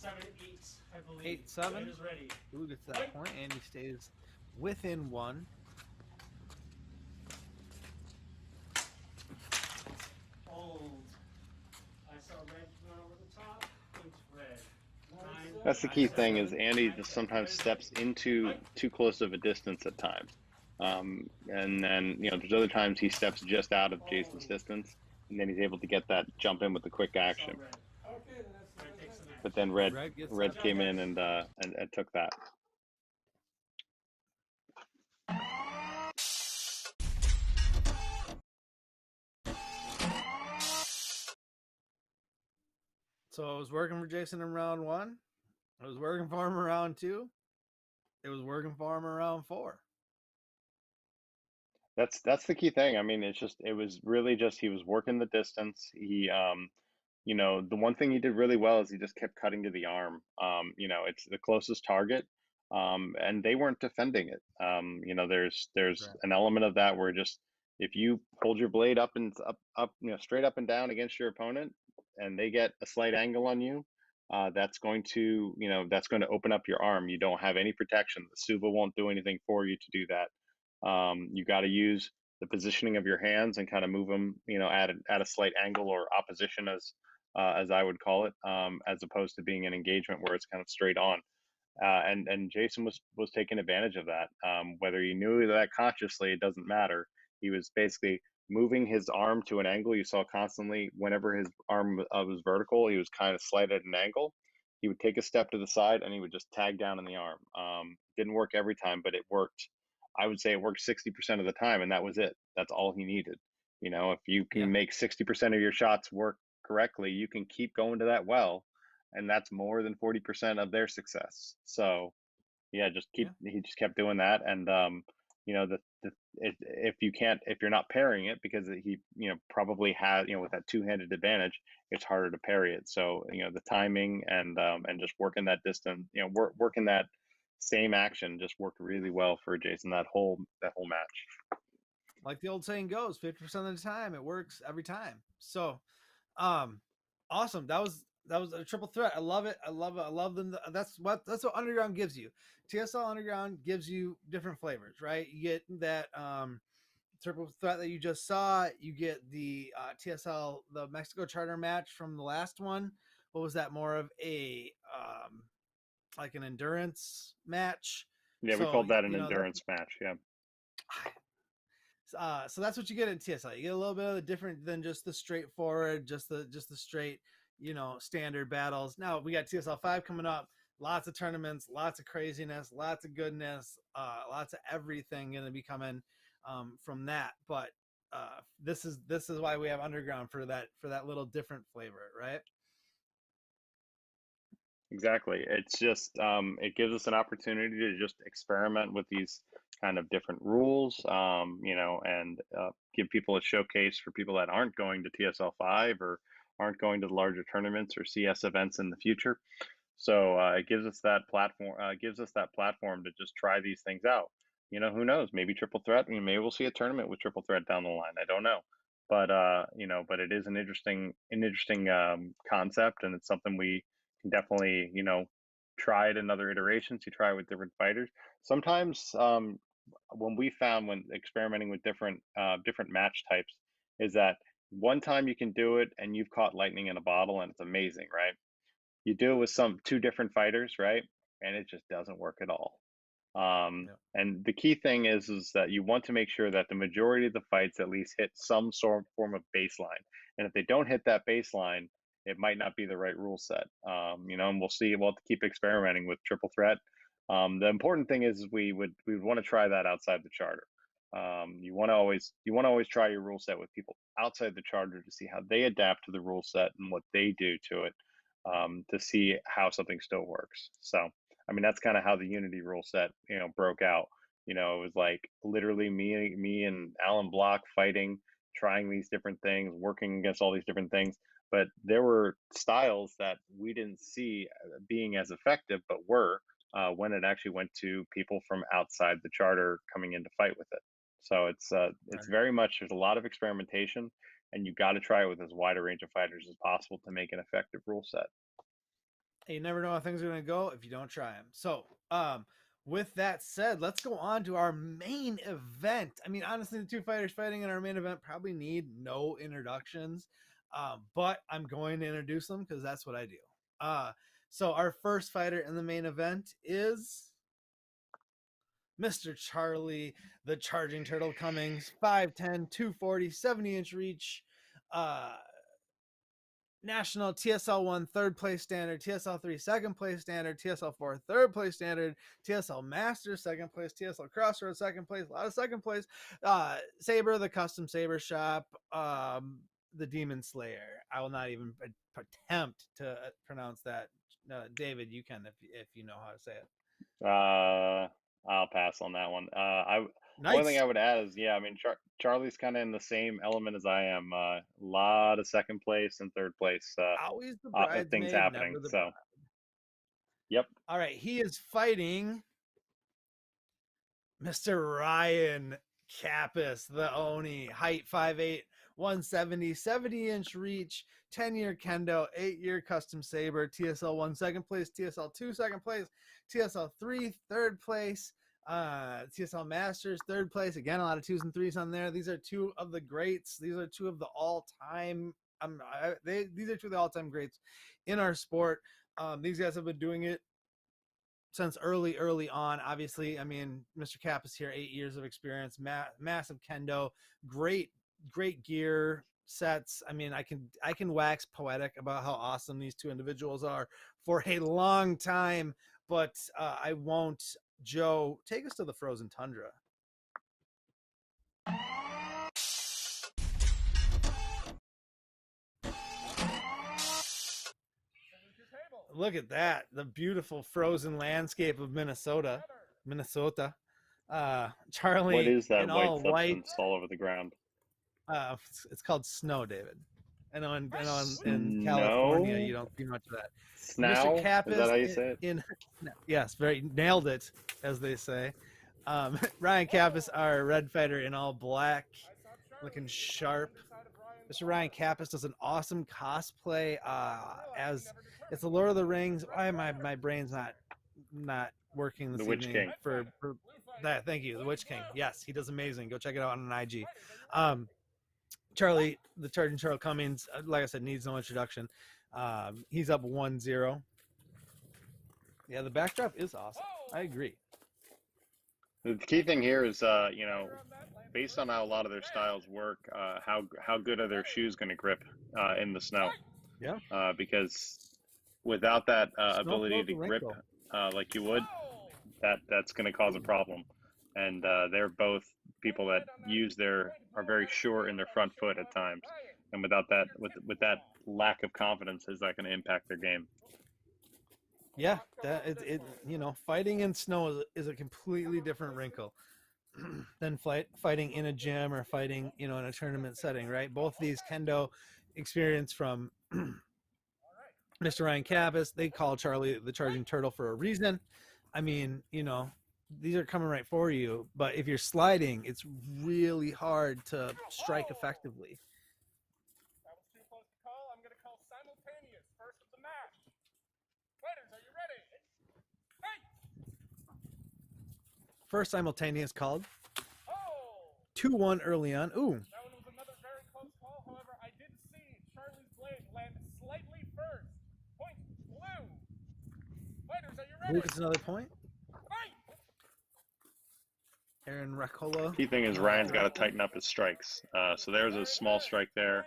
7-8, I believe. 8-7. Fight is ready. Blue gets that point, and he stays within 1. That's the key thing, is Andy just sometimes steps into too close of a distance at times. And then, you know, there's other times he steps just out of Jason's distance, and then he's able to get that jump in with the quick action. But then red came in and took that. So it was working for Jason in round 1. It was working for him around 2. It was working for him around 4. That's the key thing. I mean, it was really just he was working the distance. He you know, the one thing he did really well is he just kept cutting to the arm. You know, it's the closest target. And they weren't defending it. You know, there's an element of that where just if you hold your blade up, you know, straight up and down against your opponent, and they get a slight angle on you, that's going to, you know, that's going to open up your arm. You don't have any protection. The Suva won't do anything for you to do that. You got to use the positioning of your hands and kind of move them, at a slight angle or opposition, as I would call it, as opposed to being an engagement where it's kind of straight on. And Jason was taking advantage of that. Whether he knew that consciously, it doesn't matter. He was basically moving his arm to an angle. You saw constantly whenever his arm was vertical, he was kind of slight at an angle. He would take a step to the side and he would just tag down in the arm. Didn't work every time, but it worked. I would say it worked 60% of the time, and that was it. That's all he needed. If you can make 60% of your shots work correctly, you can keep going to that well, and that's more than 40% of their success. So yeah, he just kept doing that. And if you're not parrying it, because he probably has, with that two-handed advantage, it's harder to parry it. So the timing and just working that distance, working that same action just worked really well for Jason that whole match. Like the old saying goes, 50% of the time it works every time. So awesome. That was a triple threat. I love it. I love them. That's what Underground gives you. TSL Underground gives you different flavors, right? You get that triple threat that you just saw. You get the TSL, the Mexico charter match from the last one. What was that? More of a like an endurance match. Yeah, we called that an endurance match. Yeah. So that's what you get in TSL. You get a little bit of the different than just the straightforward, just the straight, standard battles. Now we got TSL 5 coming up. Lots of tournaments, lots of craziness, lots of goodness, lots of everything going to be coming from that. But this is why we have Underground, for that little different flavor, right? Exactly. It's just it gives us an opportunity to just experiment with these kind of different rules, and give people a showcase for people that aren't going to TSL 5 or aren't going to the larger tournaments or CS events in the future. So it gives us that platform. To just try these things out. Who knows? Maybe triple threat. Maybe we'll see a tournament with triple threat down the line. I don't know, but but it is an interesting concept, and it's something we can definitely try it in other iterations. You try it with different fighters. Sometimes when experimenting with different match types, is that one time you can do it and you've caught lightning in a bottle and it's amazing, right? You do it with two different fighters, right? And it just doesn't work at all. And the key thing is that you want to make sure that the majority of the fights at least hit some form of baseline. And if they don't hit that baseline, it might not be the right rule set. And we'll see. We'll have to keep experimenting with triple threat. The important thing is we would want to try that outside the charter. You want to always try your rule set with people outside the charter to see how they adapt to the rule set and what they do to it, to see how something still works. So, that's kind of how the Unity rule set, broke out. It was like literally me and Alan Block fighting, trying these different things, working against all these different things. But there were styles that we didn't see being as effective, but were when it actually went to people from outside the charter coming in to fight with it. So it's very much, there's a lot of experimentation, and you got to try it with as wide a range of fighters as possible to make an effective rule set. You never know how things are going to go if you don't try them. So with that said, let's go on to our main event. Honestly, the two fighters fighting in our main event probably need no introductions, but I'm going to introduce them because that's what I do. So our first fighter in the main event is Mr. Charley, the Charging Turtle Cummings, 5'10", 240, 70-inch reach, national TSL 1 third place standard, TSL 3 second place standard, TSL 4 third place standard, TSL Masters second place, TSL Crossroads second place, a lot of second place, Saber, the custom Saber shop, the Demon Slayer. I will not even attempt to pronounce that. David, you can if you know how to say it. I'll pass on that one. Nice. One thing I would add is, Charley's kind of in the same element as I am. A lot of second place and third place. Always the bridesmaid, things happening. never the So, bride. Yep. All right, he is fighting Mr. Ryan Kappes, the Oni, height 5'8", 170, 70-inch reach, 10-year kendo, 8-year custom Saber, TSL 1 second place, TSL 2 second place, TSL 3 third place, TSL Masters, third place. Again, a lot of 2s and 3s on there. These are two of the greats. These are two of the all-time. These are two of the all-time greats in our sport. These guys have been doing it since early on. Obviously, I mean, Mr. Kappes here, 8 years of experience, massive kendo, great gear sets. I mean, I can wax poetic about how awesome these two individuals are for a long time, but I won't. Joe, take us to the frozen tundra. Look at that, the beautiful frozen landscape of Minnesota. Charley, What is that in white all substance all over the ground? It's called snow, David. I know in Snow? California you don't see much of that. Snow? Mr. Kappes, Is that how you say it? Yes, nailed it, as they say. Ryan Kappes, our red fighter in all black, looking sharp. Mr. Ryan Kappes does an awesome cosplay as it's the Lord of the Rings. Why am my brain's not working this The Witch evening King. for that? Thank you, the Witch King. Yes, he does amazing. Go check it out on an IG. Charley, the Charging Charley Cummings, like I said, needs no introduction. He's up 1-0. Yeah, the backdrop is awesome. I agree. The key thing here is, based on how a lot of their styles work, how good are their shoes going to grip in the snow? Yeah. Because without that ability to grip like you would, that's going to cause a problem. And they're both people that are very sure in their front foot at times. And without that, with that lack of confidence, is that going to impact their game? Yeah, fighting in snow is a completely different wrinkle than fighting in a gym or fighting, in a tournament setting, right? Both these kendo experience from Mr. Ryan Kappes. They call Charley the Charging Turtle for a reason. I mean, these are coming right for you, but if you're sliding, it's really hard to strike effectively. That was too close to call. I'm going to call simultaneous first of the match. Fighters, are you ready? Hey! First simultaneous called. Oh! 2-1 early on. Ooh. That one was another very close call. However, I did see Charley's blade land slightly first. Point blue. Fighters, are you ready? Blue gets another point. Aaron Rahkola. Key thing is Ryan's got to tighten up his strikes. So there's a small strike there.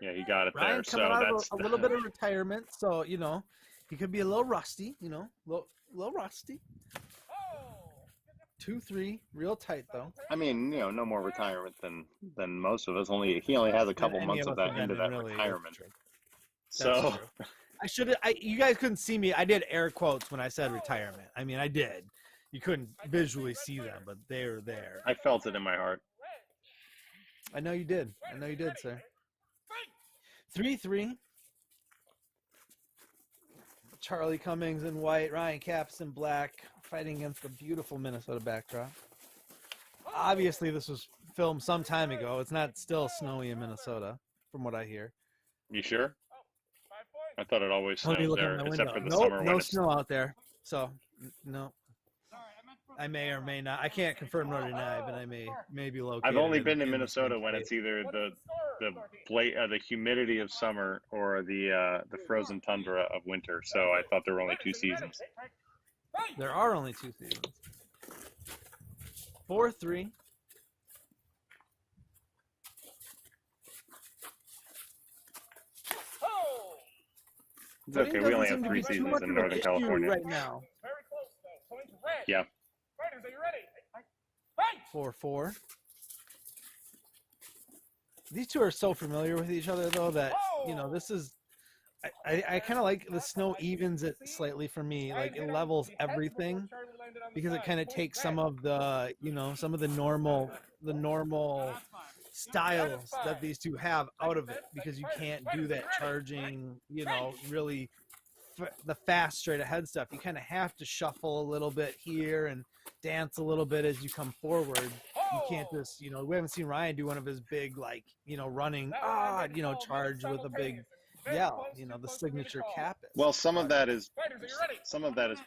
Yeah, he got it there. Ryan coming out of a little bit of retirement, so he could be a little rusty. Little rusty. 2-3, real tight though. I mean, no more retirement than most of us. He only has a couple months of that into that retirement. So you guys couldn't see me. I did air quotes when I said retirement. I mean, I did. You couldn't visually see them, but they're there. I felt it in my heart. I know you did. Sir. 3-3. Charley Cummings in white, Ryan Kappes in black, fighting against the beautiful Minnesota backdrop. Obviously, this was filmed some time ago. It's not still snowy in Minnesota, from what I hear. You sure? I thought it always snowed there, except for the nope, summer. No snow out there. So, no. I may or may not. I can't confirm nor deny, but I may be located. I've only been in Minnesota when it's either the humidity of summer or the frozen tundra of winter. So I thought there were only 2 seasons. There are only 2 seasons. 4-3. It's okay. We only have 3 seasons in Northern California right now. Yeah. 4-4. These two are so familiar with each other, though, that this is. I kind of like the snow evens it slightly for me. Like it levels everything because it kind of takes some of the normal styles that these two have out of it, because you can't do that charging, really the fast straight ahead stuff. You kind of have to shuffle a little bit here and dance a little bit as you come forward. You can't just, we haven't seen Ryan do one of his big, running, charge with a big yell, you know, the signature Kappes. Well, some of that is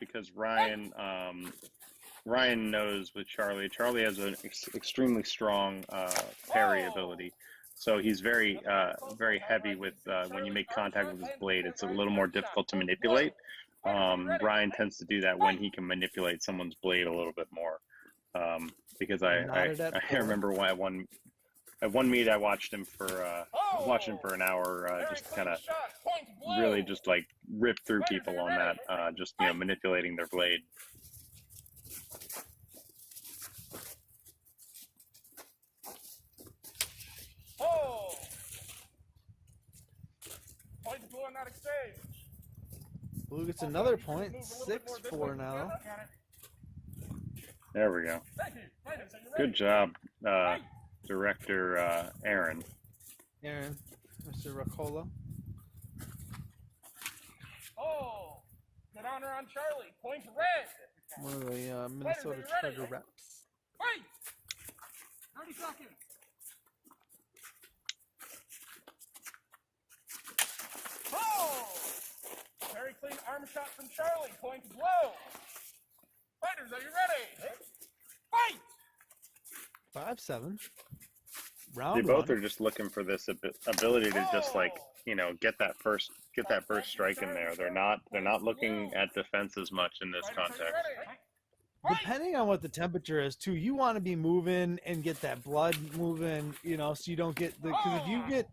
because Ryan knows with Charley. Charley has an extremely strong parry ability, so he's very heavy with when you make contact with his blade. It's a little more difficult to manipulate. Ryan tends to do that when he can manipulate someone's blade a little bit more. Because I remember when at one meet I watched him for an hour, just kind of really just like rip through people on that, just manipulating their blade. Oh! Point blue on that exchange. Blue gets another point. 6-4 now. There we go. Good job, Director Aaron. Aaron, Mr. Rahkola. Oh! Good honor on Charley. Point red. One of the Minnesota Treasure reps. Wait! 30 seconds. Oh! Very clean arm shot from Charley. Point blow. Fighters, are you ready? Fight! 5-7. Round They both one. are just looking for this ability to just like get that first strike in there. They're not looking at defense as much in this context. Depending on what the temperature is too, you want to be moving and get that blood moving, so you don't get the, because if you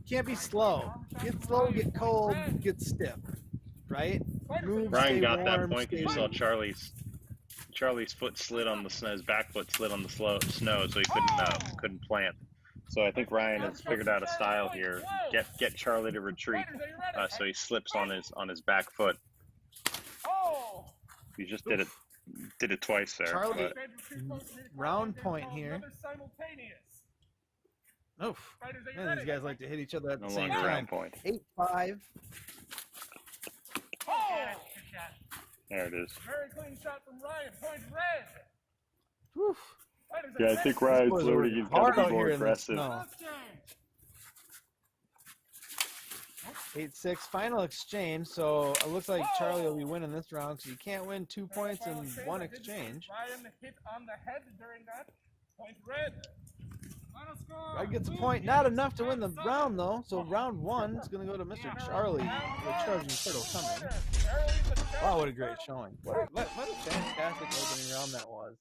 can't be slow. Get slow, get cold, get stiff, right? Move, Ryan stay got warm, that point stay because you saw Charley's foot slid on the snow, his back foot slid on the snow, so he couldn't plant. So I think Ryan has figured out a style here. Get Charley to retreat, so he slips on his back foot. He just did it twice there. Charley, round point here. Oof. Man, these guys like to hit each other at the same time. 8-5. There it is. Very clean shot from Ryan. Point red. Whew. Yeah, I think Ryan's learning he's got to be more aggressive. 8-6 final exchange. So it looks like Charley will be winning this round because you can't win 2 points in one exchange. Ryan hit on the head during that. Point red. Red gets a point, not enough to win the round though. So round one is going to go to Mr. Charley, the Charging Turtle Cummings. Wow, what a great showing! What a fantastic opening round that was.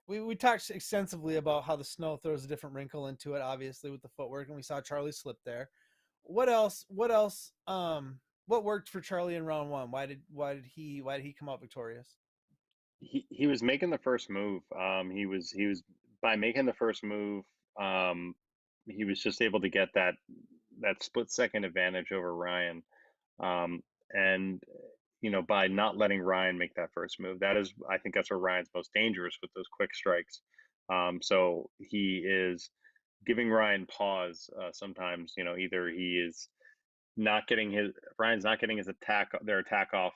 We talked extensively about how the snow throws a different wrinkle into it, obviously with the footwork, and we saw Charley slip there. What else? What worked for Charley in round one? Why did he come out victorious? He was making the first move. He was by making the first move, he was just able to get that split second advantage over Ryan. And by not letting Ryan make that first move, I think that's where Ryan's most dangerous with those quick strikes. So he is giving Ryan pause. Sometimes, either Ryan's not getting their attack off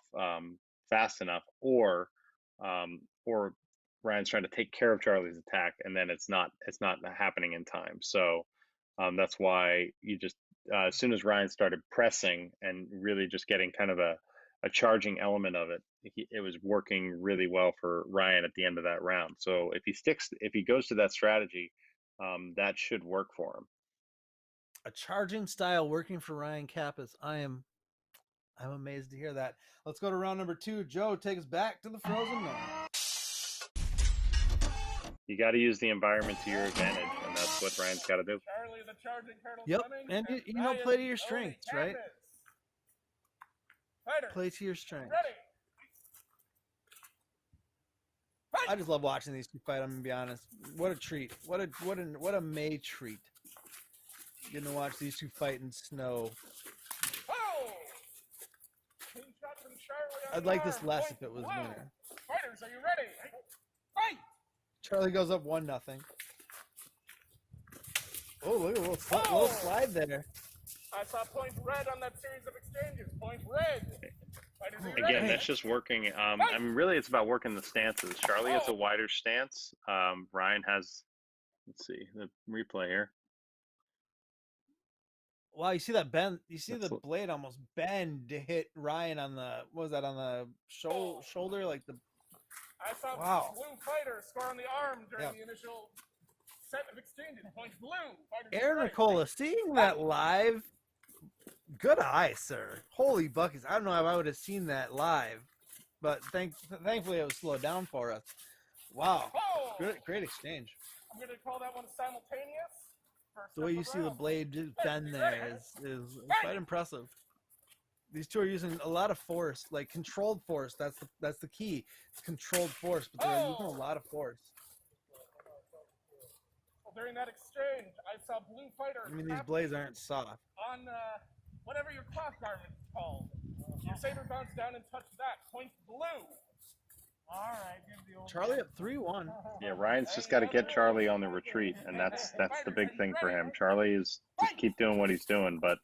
fast enough, or Ryan's trying to take care of Charley's attack, and then it's not happening in time. So that's why you just as soon as Ryan started pressing and really just getting kind of a charging element of it, it was working really well for Ryan at the end of that round. So if he goes to that strategy, that should work for him. A charging style working for Ryan Kappes. I'm amazed to hear that. Let's go to round number 2. Joe, take us back to the Frozen North. You got to use the environment to your advantage, and that's what Ryan's got to do. Yep, and play to your strengths, right? Play to your strengths. I just love watching these two fight. I'm gonna be honest. What a treat! What a May treat. Getting to watch these two fight in snow. I'd like this less if it was winter. Fighters, are you ready? Fight! Charley goes up 1-0. Oh, look at a little slide there. I saw point red on that series of exchanges. Point red. Again, that's just working. Really, it's about working the stances. Charley has a wider stance. Ryan has, let's see, the replay here. Wow, you see that bend? You see That's the blade almost bend to hit Ryan on the, what was that, on the shoulder? Like the. I saw Wow. Blue Fighter score on the arm during Yep. the initial set of exchanges. Points Blue. Fighter's Aaron right. Rahkola, seeing that live, good eye, sir. Holy buckets. I don't know if I would have seen that live, but thankfully it was slowed down for us. Wow. Oh! Great exchange. I'm going to call that one simultaneous. First The way up you the see the round. blade just bend there is quite impressive. These two are using a lot of force, like controlled force. That's the key. It's controlled force, but they're using a lot of force. Well, during that exchange, I saw Blue Fighter. I mean, these blades aren't soft. On whatever your cloth garment is called. Your saber bounced down and touched that. Point Blue. All right, give the old Charlie up 3-1. Yeah, Ryan's just got to get Charlie on the retreat, and that's the big thing for him. Charlie is just keep doing what he's doing, but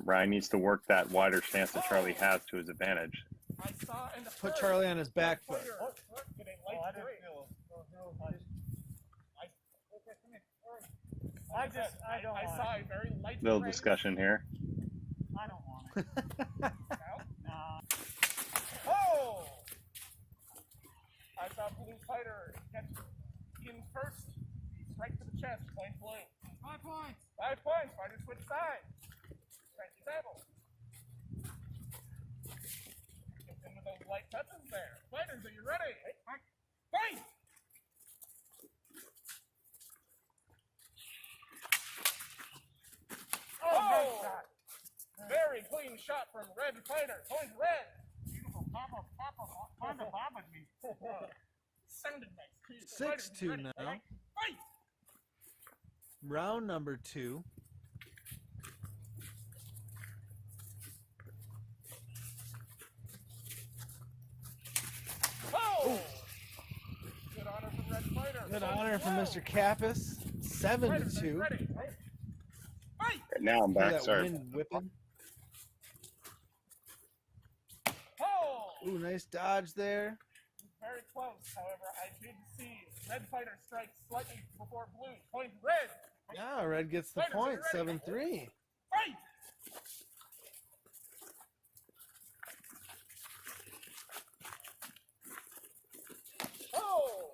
Ryan needs to work that wider stance that Charlie has to his advantage. I saw in the Put Charlie on his back foot. I saw a very light Little discussion here. I don't want it. Oh! I saw Blue Fighter get in first. Strike to the chest. Point Blue. 5 points. 5 points. Fighter switch side. Strike the table. Gets in with those light touches there. Fighters, are you ready? Fight! Oh! Very clean shot from Red Fighter. Point Red. Beautiful. Papa me. Sounded nice. 6-2 now. Fight! Round number 2. Oh! Good honor from Red Fighter. Good honor from Mr. Kappes. 7-2. Ready. Fight! Now I'm See back. that Sorry. wind whipping. Oh! Ooh, nice dodge there. Very close. However, I did see Red Fighter strike slightly before Blue. Point Red. Yeah, Red gets the point. 7-3. Fight! Oh!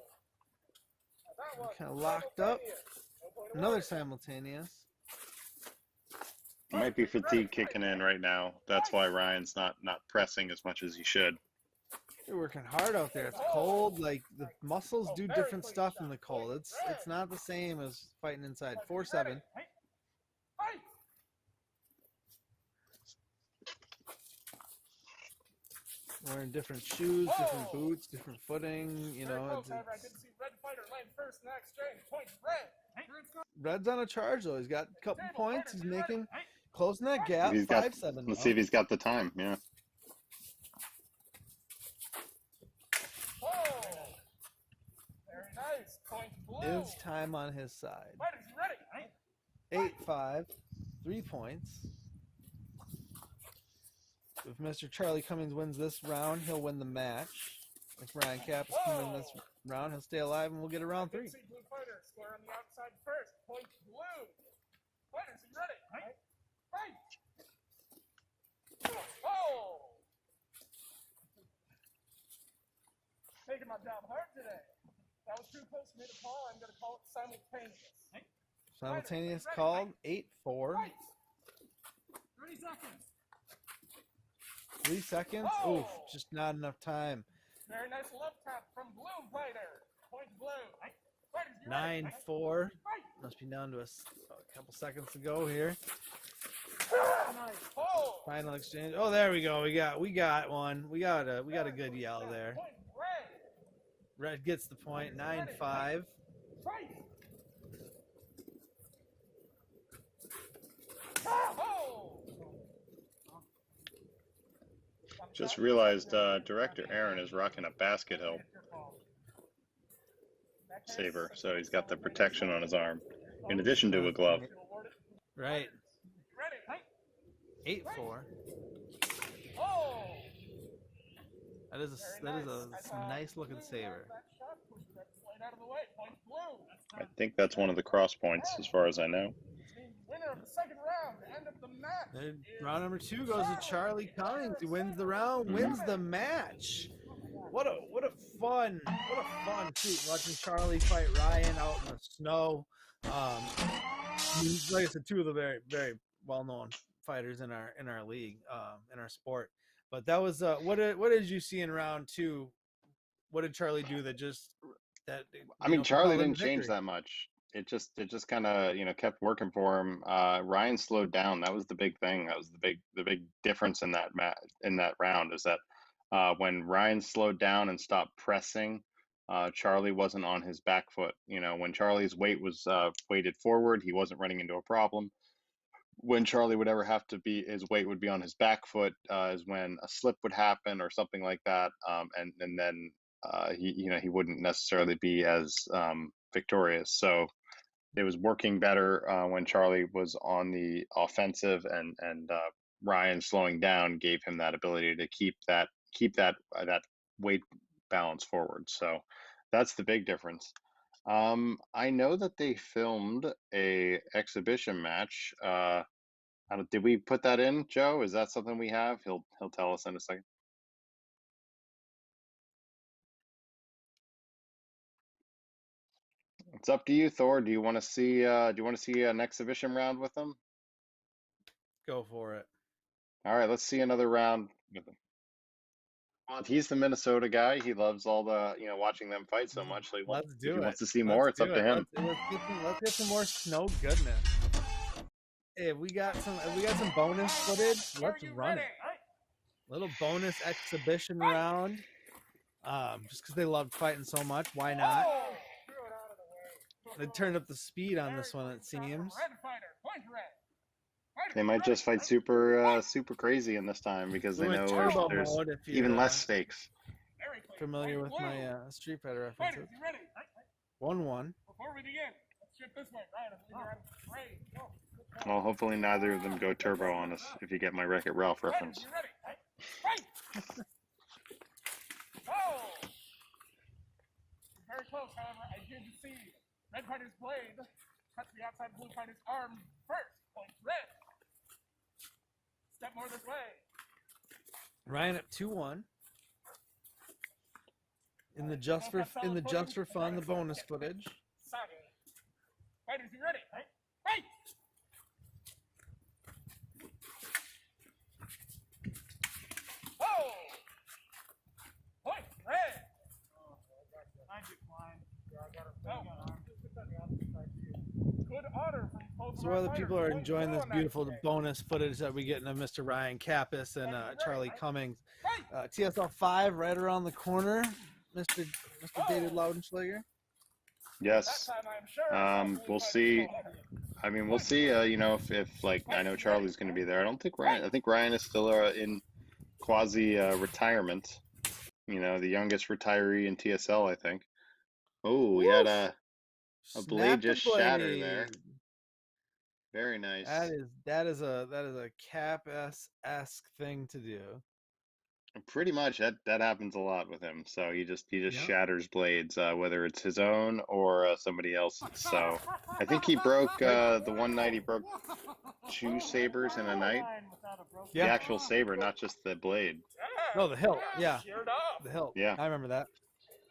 That was Kind of locked up. simultaneous. Another simultaneous. Might be fatigue kicking in right now. That's why Ryan's not pressing as much as he should. You're working hard out there. It's cold. Like the muscles do different stuff in the cold. It's not the same as fighting inside. 4-7. Fight! Wearing different shoes, different boots, different footing. You Very know, close, however, I did see Red Fighter land first in that exchange. Point Red. Red's on a charge though. He's got a couple points. He's making closing that gap. He's got. 5-7. Let's see if he's got the time. Yeah. Oh! Very nice. Point Blue. Is time on his side. Fighters, you ready? 8-5. 3 points. If Mr. Charley Cummings wins this round, he'll win the match. If Ryan Kappes can win this round, he'll stay alive and we'll get a round 3. See Blue Fighter square on the outside first. Point Blue. Fighters, you ready? Fight! Oh! Taking my job hard today. That was too close for me to call. I'm going to call it simultaneous. Simultaneous called. 8-4. 30 seconds. 3 seconds. Oh! Oof, just not enough time. Very nice left tap from Blue Fighter. Point Blue. Fighters, you ready? 9-4. Fight! Must be down to a couple seconds to go here. Oh! Final exchange. Oh, there we go. We got one. We got a good yell there. Point Red. Red gets the point. 9-5. Fight! Oh! Just realized Director Aaron is rocking a basket hill saber, so he's got the protection on his arm, in addition to a glove. Right. Ready? 8-4. Oh! That is a nice looking saber. I think that's one of the cross points, as far as I know. Winner of the second round. And round number 2 goes to Charley Cummings. He wins the round, wins the match. What a fun shoot watching Charley fight Ryan out in the snow. Like I said, 2 of the very, very well-known fighters in our league, in our sport. But that was what did you see in round 2? What did Charley do I mean, Charley didn't change that much. It just kind of kept working for him. Ryan slowed down. That was the big thing. That was the big difference in that round, is that when Ryan slowed down and stopped pressing, Charley wasn't on his back foot. When Charley's weight was weighted forward, he wasn't running into a problem. When Charley would ever have to be, his weight would be on his back foot, is when a slip would happen or something like that, and then he wouldn't necessarily be as victorious. So it was working better when Charley was on the offensive, and Ryan slowing down gave him that ability to keep that weight balance forward. So that's the big difference. I know that they filmed a exhibition match. Did we put that in, Joe? Is that something we have? He'll tell us in a second. It's up to you, Thor. Do you want to see an exhibition round with them? Go for it. All right, let's see another round with him. Well, he's the Minnesota guy. He loves all the watching them fight so much. So Let's do it. If he wants to see more, it's up to him. Let's get some more snow goodness. Hey, we got some bonus footage. Let's run it. Little bonus exhibition round. Just because they loved fighting so much, why not? They turned up the speed on this one, it seems. They might just fight super crazy in this time because they know there's even less stakes. Familiar with my Street Fighter references. 1-1. Before we begin, let's shift this way. Well, hopefully neither of them go turbo on us, if you get my Wreck-It Ralph reference. Very close, however, I did see red fighter's blade cut the outside blue fighter's arm first. Point red. Step more this way. Ryan up 2-1. In the just for fun, the bonus footage. Fighters, you ready? Fight! Oh! Point red. Good order from both. So other people are enjoying this beautiful bonus footage that we get of Mr. Ryan Kappes and Charley Cummings. TSL 5 right around the corner. Mr. David Laudenslager. Yes. We'll see. I mean, we'll see. If like I know Charley's going to be there. I think Ryan is still in quasi retirement. The youngest retiree in TSL, I think. Oh, he had a blade just shatter there. Very nice. That is a Kappes-esque thing to do. Pretty much that happens a lot with him. So he just shatters blades, whether it's his own or somebody else's. So I think he broke the one night he broke 2 sabers in a night. Yeah. The actual saber, not just the blade. No, the hilt. Yeah, the hilt. Yeah, I remember that.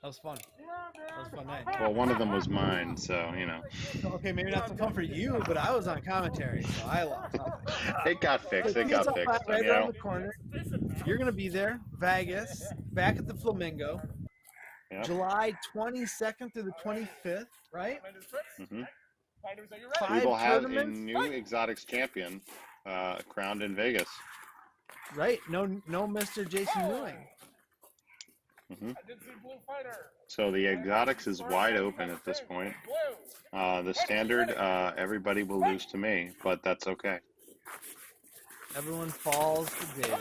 That was fun. That was a fun night. Well, one of them was mine, so Okay, maybe not so fun for you, but I was on commentary, so I lost. It got fixed. Right around the corner. You're gonna be there, Vegas, back at the Flamingo, July 22nd through the 25th, right? Mm-hmm. We will have a new exotics champion crowned in Vegas. Right? No, Mr. Jason Ewing. Mm-hmm. So the exotics is wide open at this point. The standard, everybody will lose to me, but that's okay. Everyone falls to David.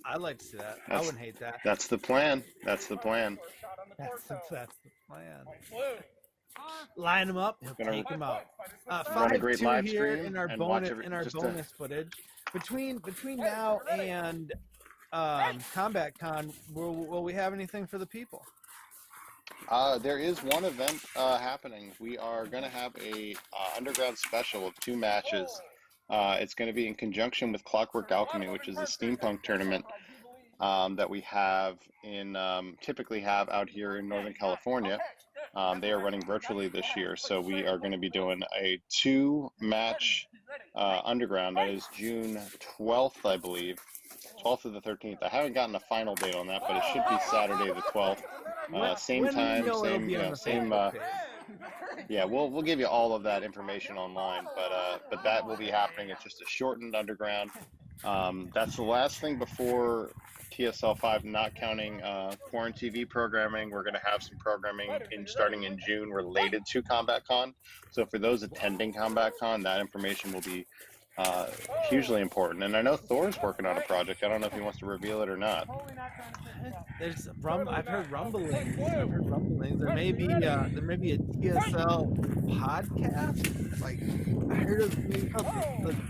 I'd like to see that. I wouldn't hate that. That's the plan. That's the plan. That's the plan. Line them up. He'll take them out. 5-2 here in our bonus footage. Between now and Combat Con, will we have anything for the people? There is one event happening. We are going to have a underground special of 2 matches It's going to be in conjunction with Clockwork Alchemy, which is a steampunk tournament that we have typically have out here in Northern California. They are running virtually this year, so we are going to be doing a 2-match underground. That is June 12th, I believe, 12th or the 13th. I haven't gotten a final date on that, but it should be Saturday the 12th. Same time, same. Yeah, we'll give you all of that information online, but that will be happening. It's just a shortened underground. That's the last thing before TSL 5, not counting Foreign TV programming. We're going to have some programming starting in June related to Combat Con. So for those attending Combat Con, that information will be hugely important. And I know Thor's working on a project. I don't know if he wants to reveal it or not. I've heard rumblings. There may be a TSL podcast. Like, I heard of maybe called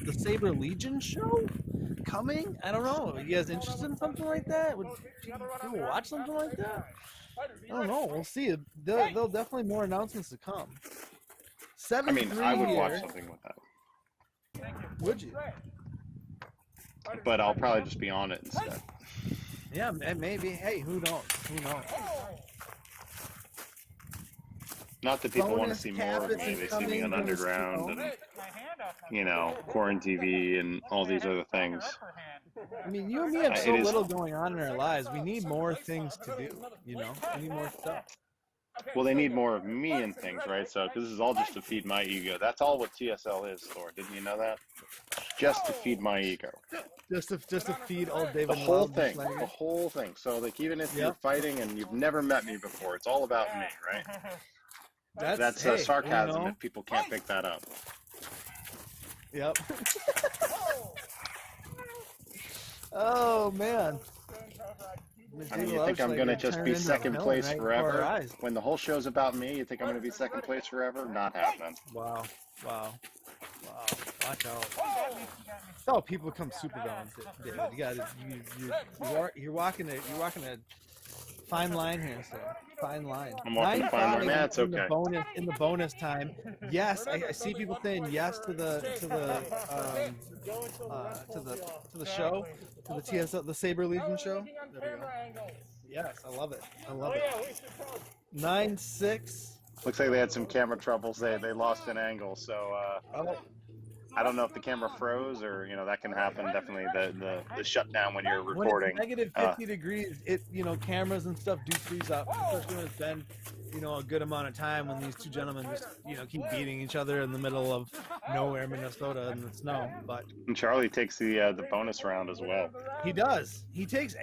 the Saber Legion show coming. I don't know. Are you guys interested in something like that? Would people watch something like that? I don't know. We'll see. There'll definitely more announcements to come. I mean, I would watch something with that. Would you? But I'll probably just be on it instead. Yeah, maybe. Hey, who knows? Who knows? Not that people want to see more of me. They see me on Underground and, Foreign TV and all these other things. I mean, you and me have so little going on in our lives. We need more things to do, We need more stuff. Well, they need more of me and things, right? So, because this is all just to feed my ego. That's all what TSL is, Thor. Didn't you know that? Just to feed my ego. Just to feed old David. The whole thing. So, like, even if you're fighting and you've never met me before, it's all about me, right? That's sarcasm if people can't pick that up. Yep. Oh man. I mean, you think I'm going to just be second place forever? When the whole show's about me, you think I'm going to be second place forever? Not happening. Wow. Watch out. Oh, people become super villains, David. You're walking a fine line here, sir. Fine line. I'm walking a fine line. That's okay. In the bonus time, yes, I see people saying yes to the show, to the TSL, the Saber Legion show. There we go. Yes, I love it. 9-6. Looks like they had some camera troubles. They lost an angle, so I don't know if the camera froze or that can happen. Definitely the shutdown when you're recording. When it's -50 degrees, cameras and stuff do freeze up, especially when it's been a good amount of time when these two gentlemen just keep beating each other in the middle of nowhere, Minnesota, in the snow. And Charley takes the bonus round as well. He does. He takes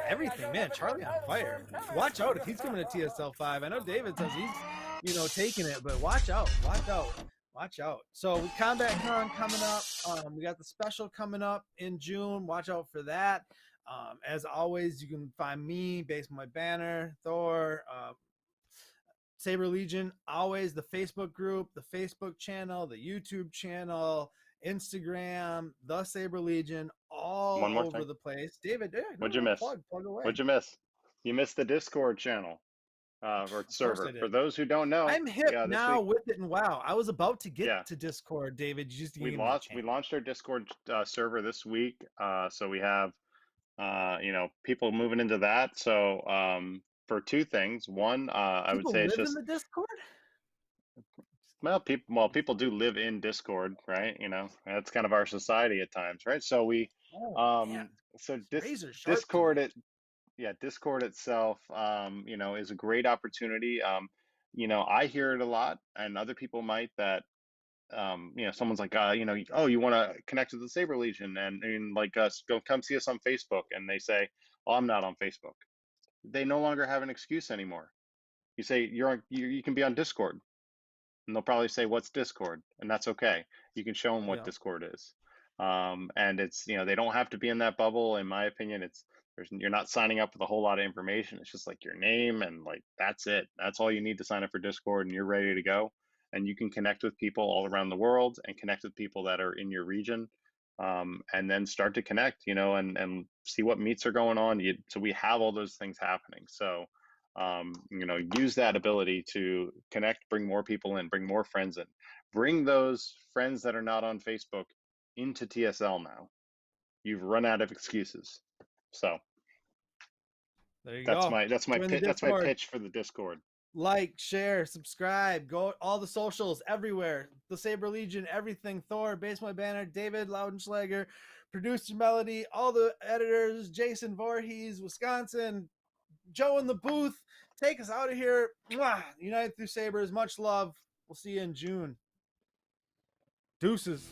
everything, man. Charley on fire. Watch out if he's coming to TSL 5. I know David says he's taking it, but watch out. So Combat Con coming up. We got the special coming up in June. Watch out for that. As always, you can find me based on my banner, Thor, Saber Legion. Always the Facebook group, the Facebook channel, the YouTube channel, Instagram, the Saber Legion, all over the place. David, what'd you miss? Plug away. What'd you miss? You missed the Discord channel. Or server. For those who don't know, I'm hip now with it, and wow, I was about to get to Discord, David. We launched our Discord server this week, so we have people moving into that. So for two things, one, I would say it's just in the Discord. People do live in Discord, right? That's kind of our society at times, right? So we Discord. Discord itself, is a great opportunity. I hear it a lot, and other people might that, someone's like, you want to connect with the Saber Legion and like us, come see us on Facebook. And they say, oh, I'm not on Facebook. They no longer have an excuse anymore. You say you can be on Discord, and they'll probably say, what's Discord? And that's okay. You can show them what Discord is. And it's, they don't have to be in that bubble. In my opinion, you're not signing up with a whole lot of information. It's just like your name and like, that's it. That's all you need to sign up for Discord, and you're ready to go. And you can connect with people all around the world and connect with people that are in your region. And then start to connect, and see what meets are going on. So we have all those things happening. So, use that ability to connect, bring more people in, bring more friends in, bring those friends that are not on Facebook into TSL now. You've run out of excuses. So There you that's go. my Join the that's my Discord. pitch for the Discord. Like, share, subscribe, go all the socials everywhere. The Saber Legion, everything. Thor, Baseball Banner, David Laudenslager, producer Melodie, all the editors, Jason Voorhees, Wisconsin, Joe in the booth. Take us out of here. Mwah! United through Sabres. Much love. We'll see you in June. Deuces.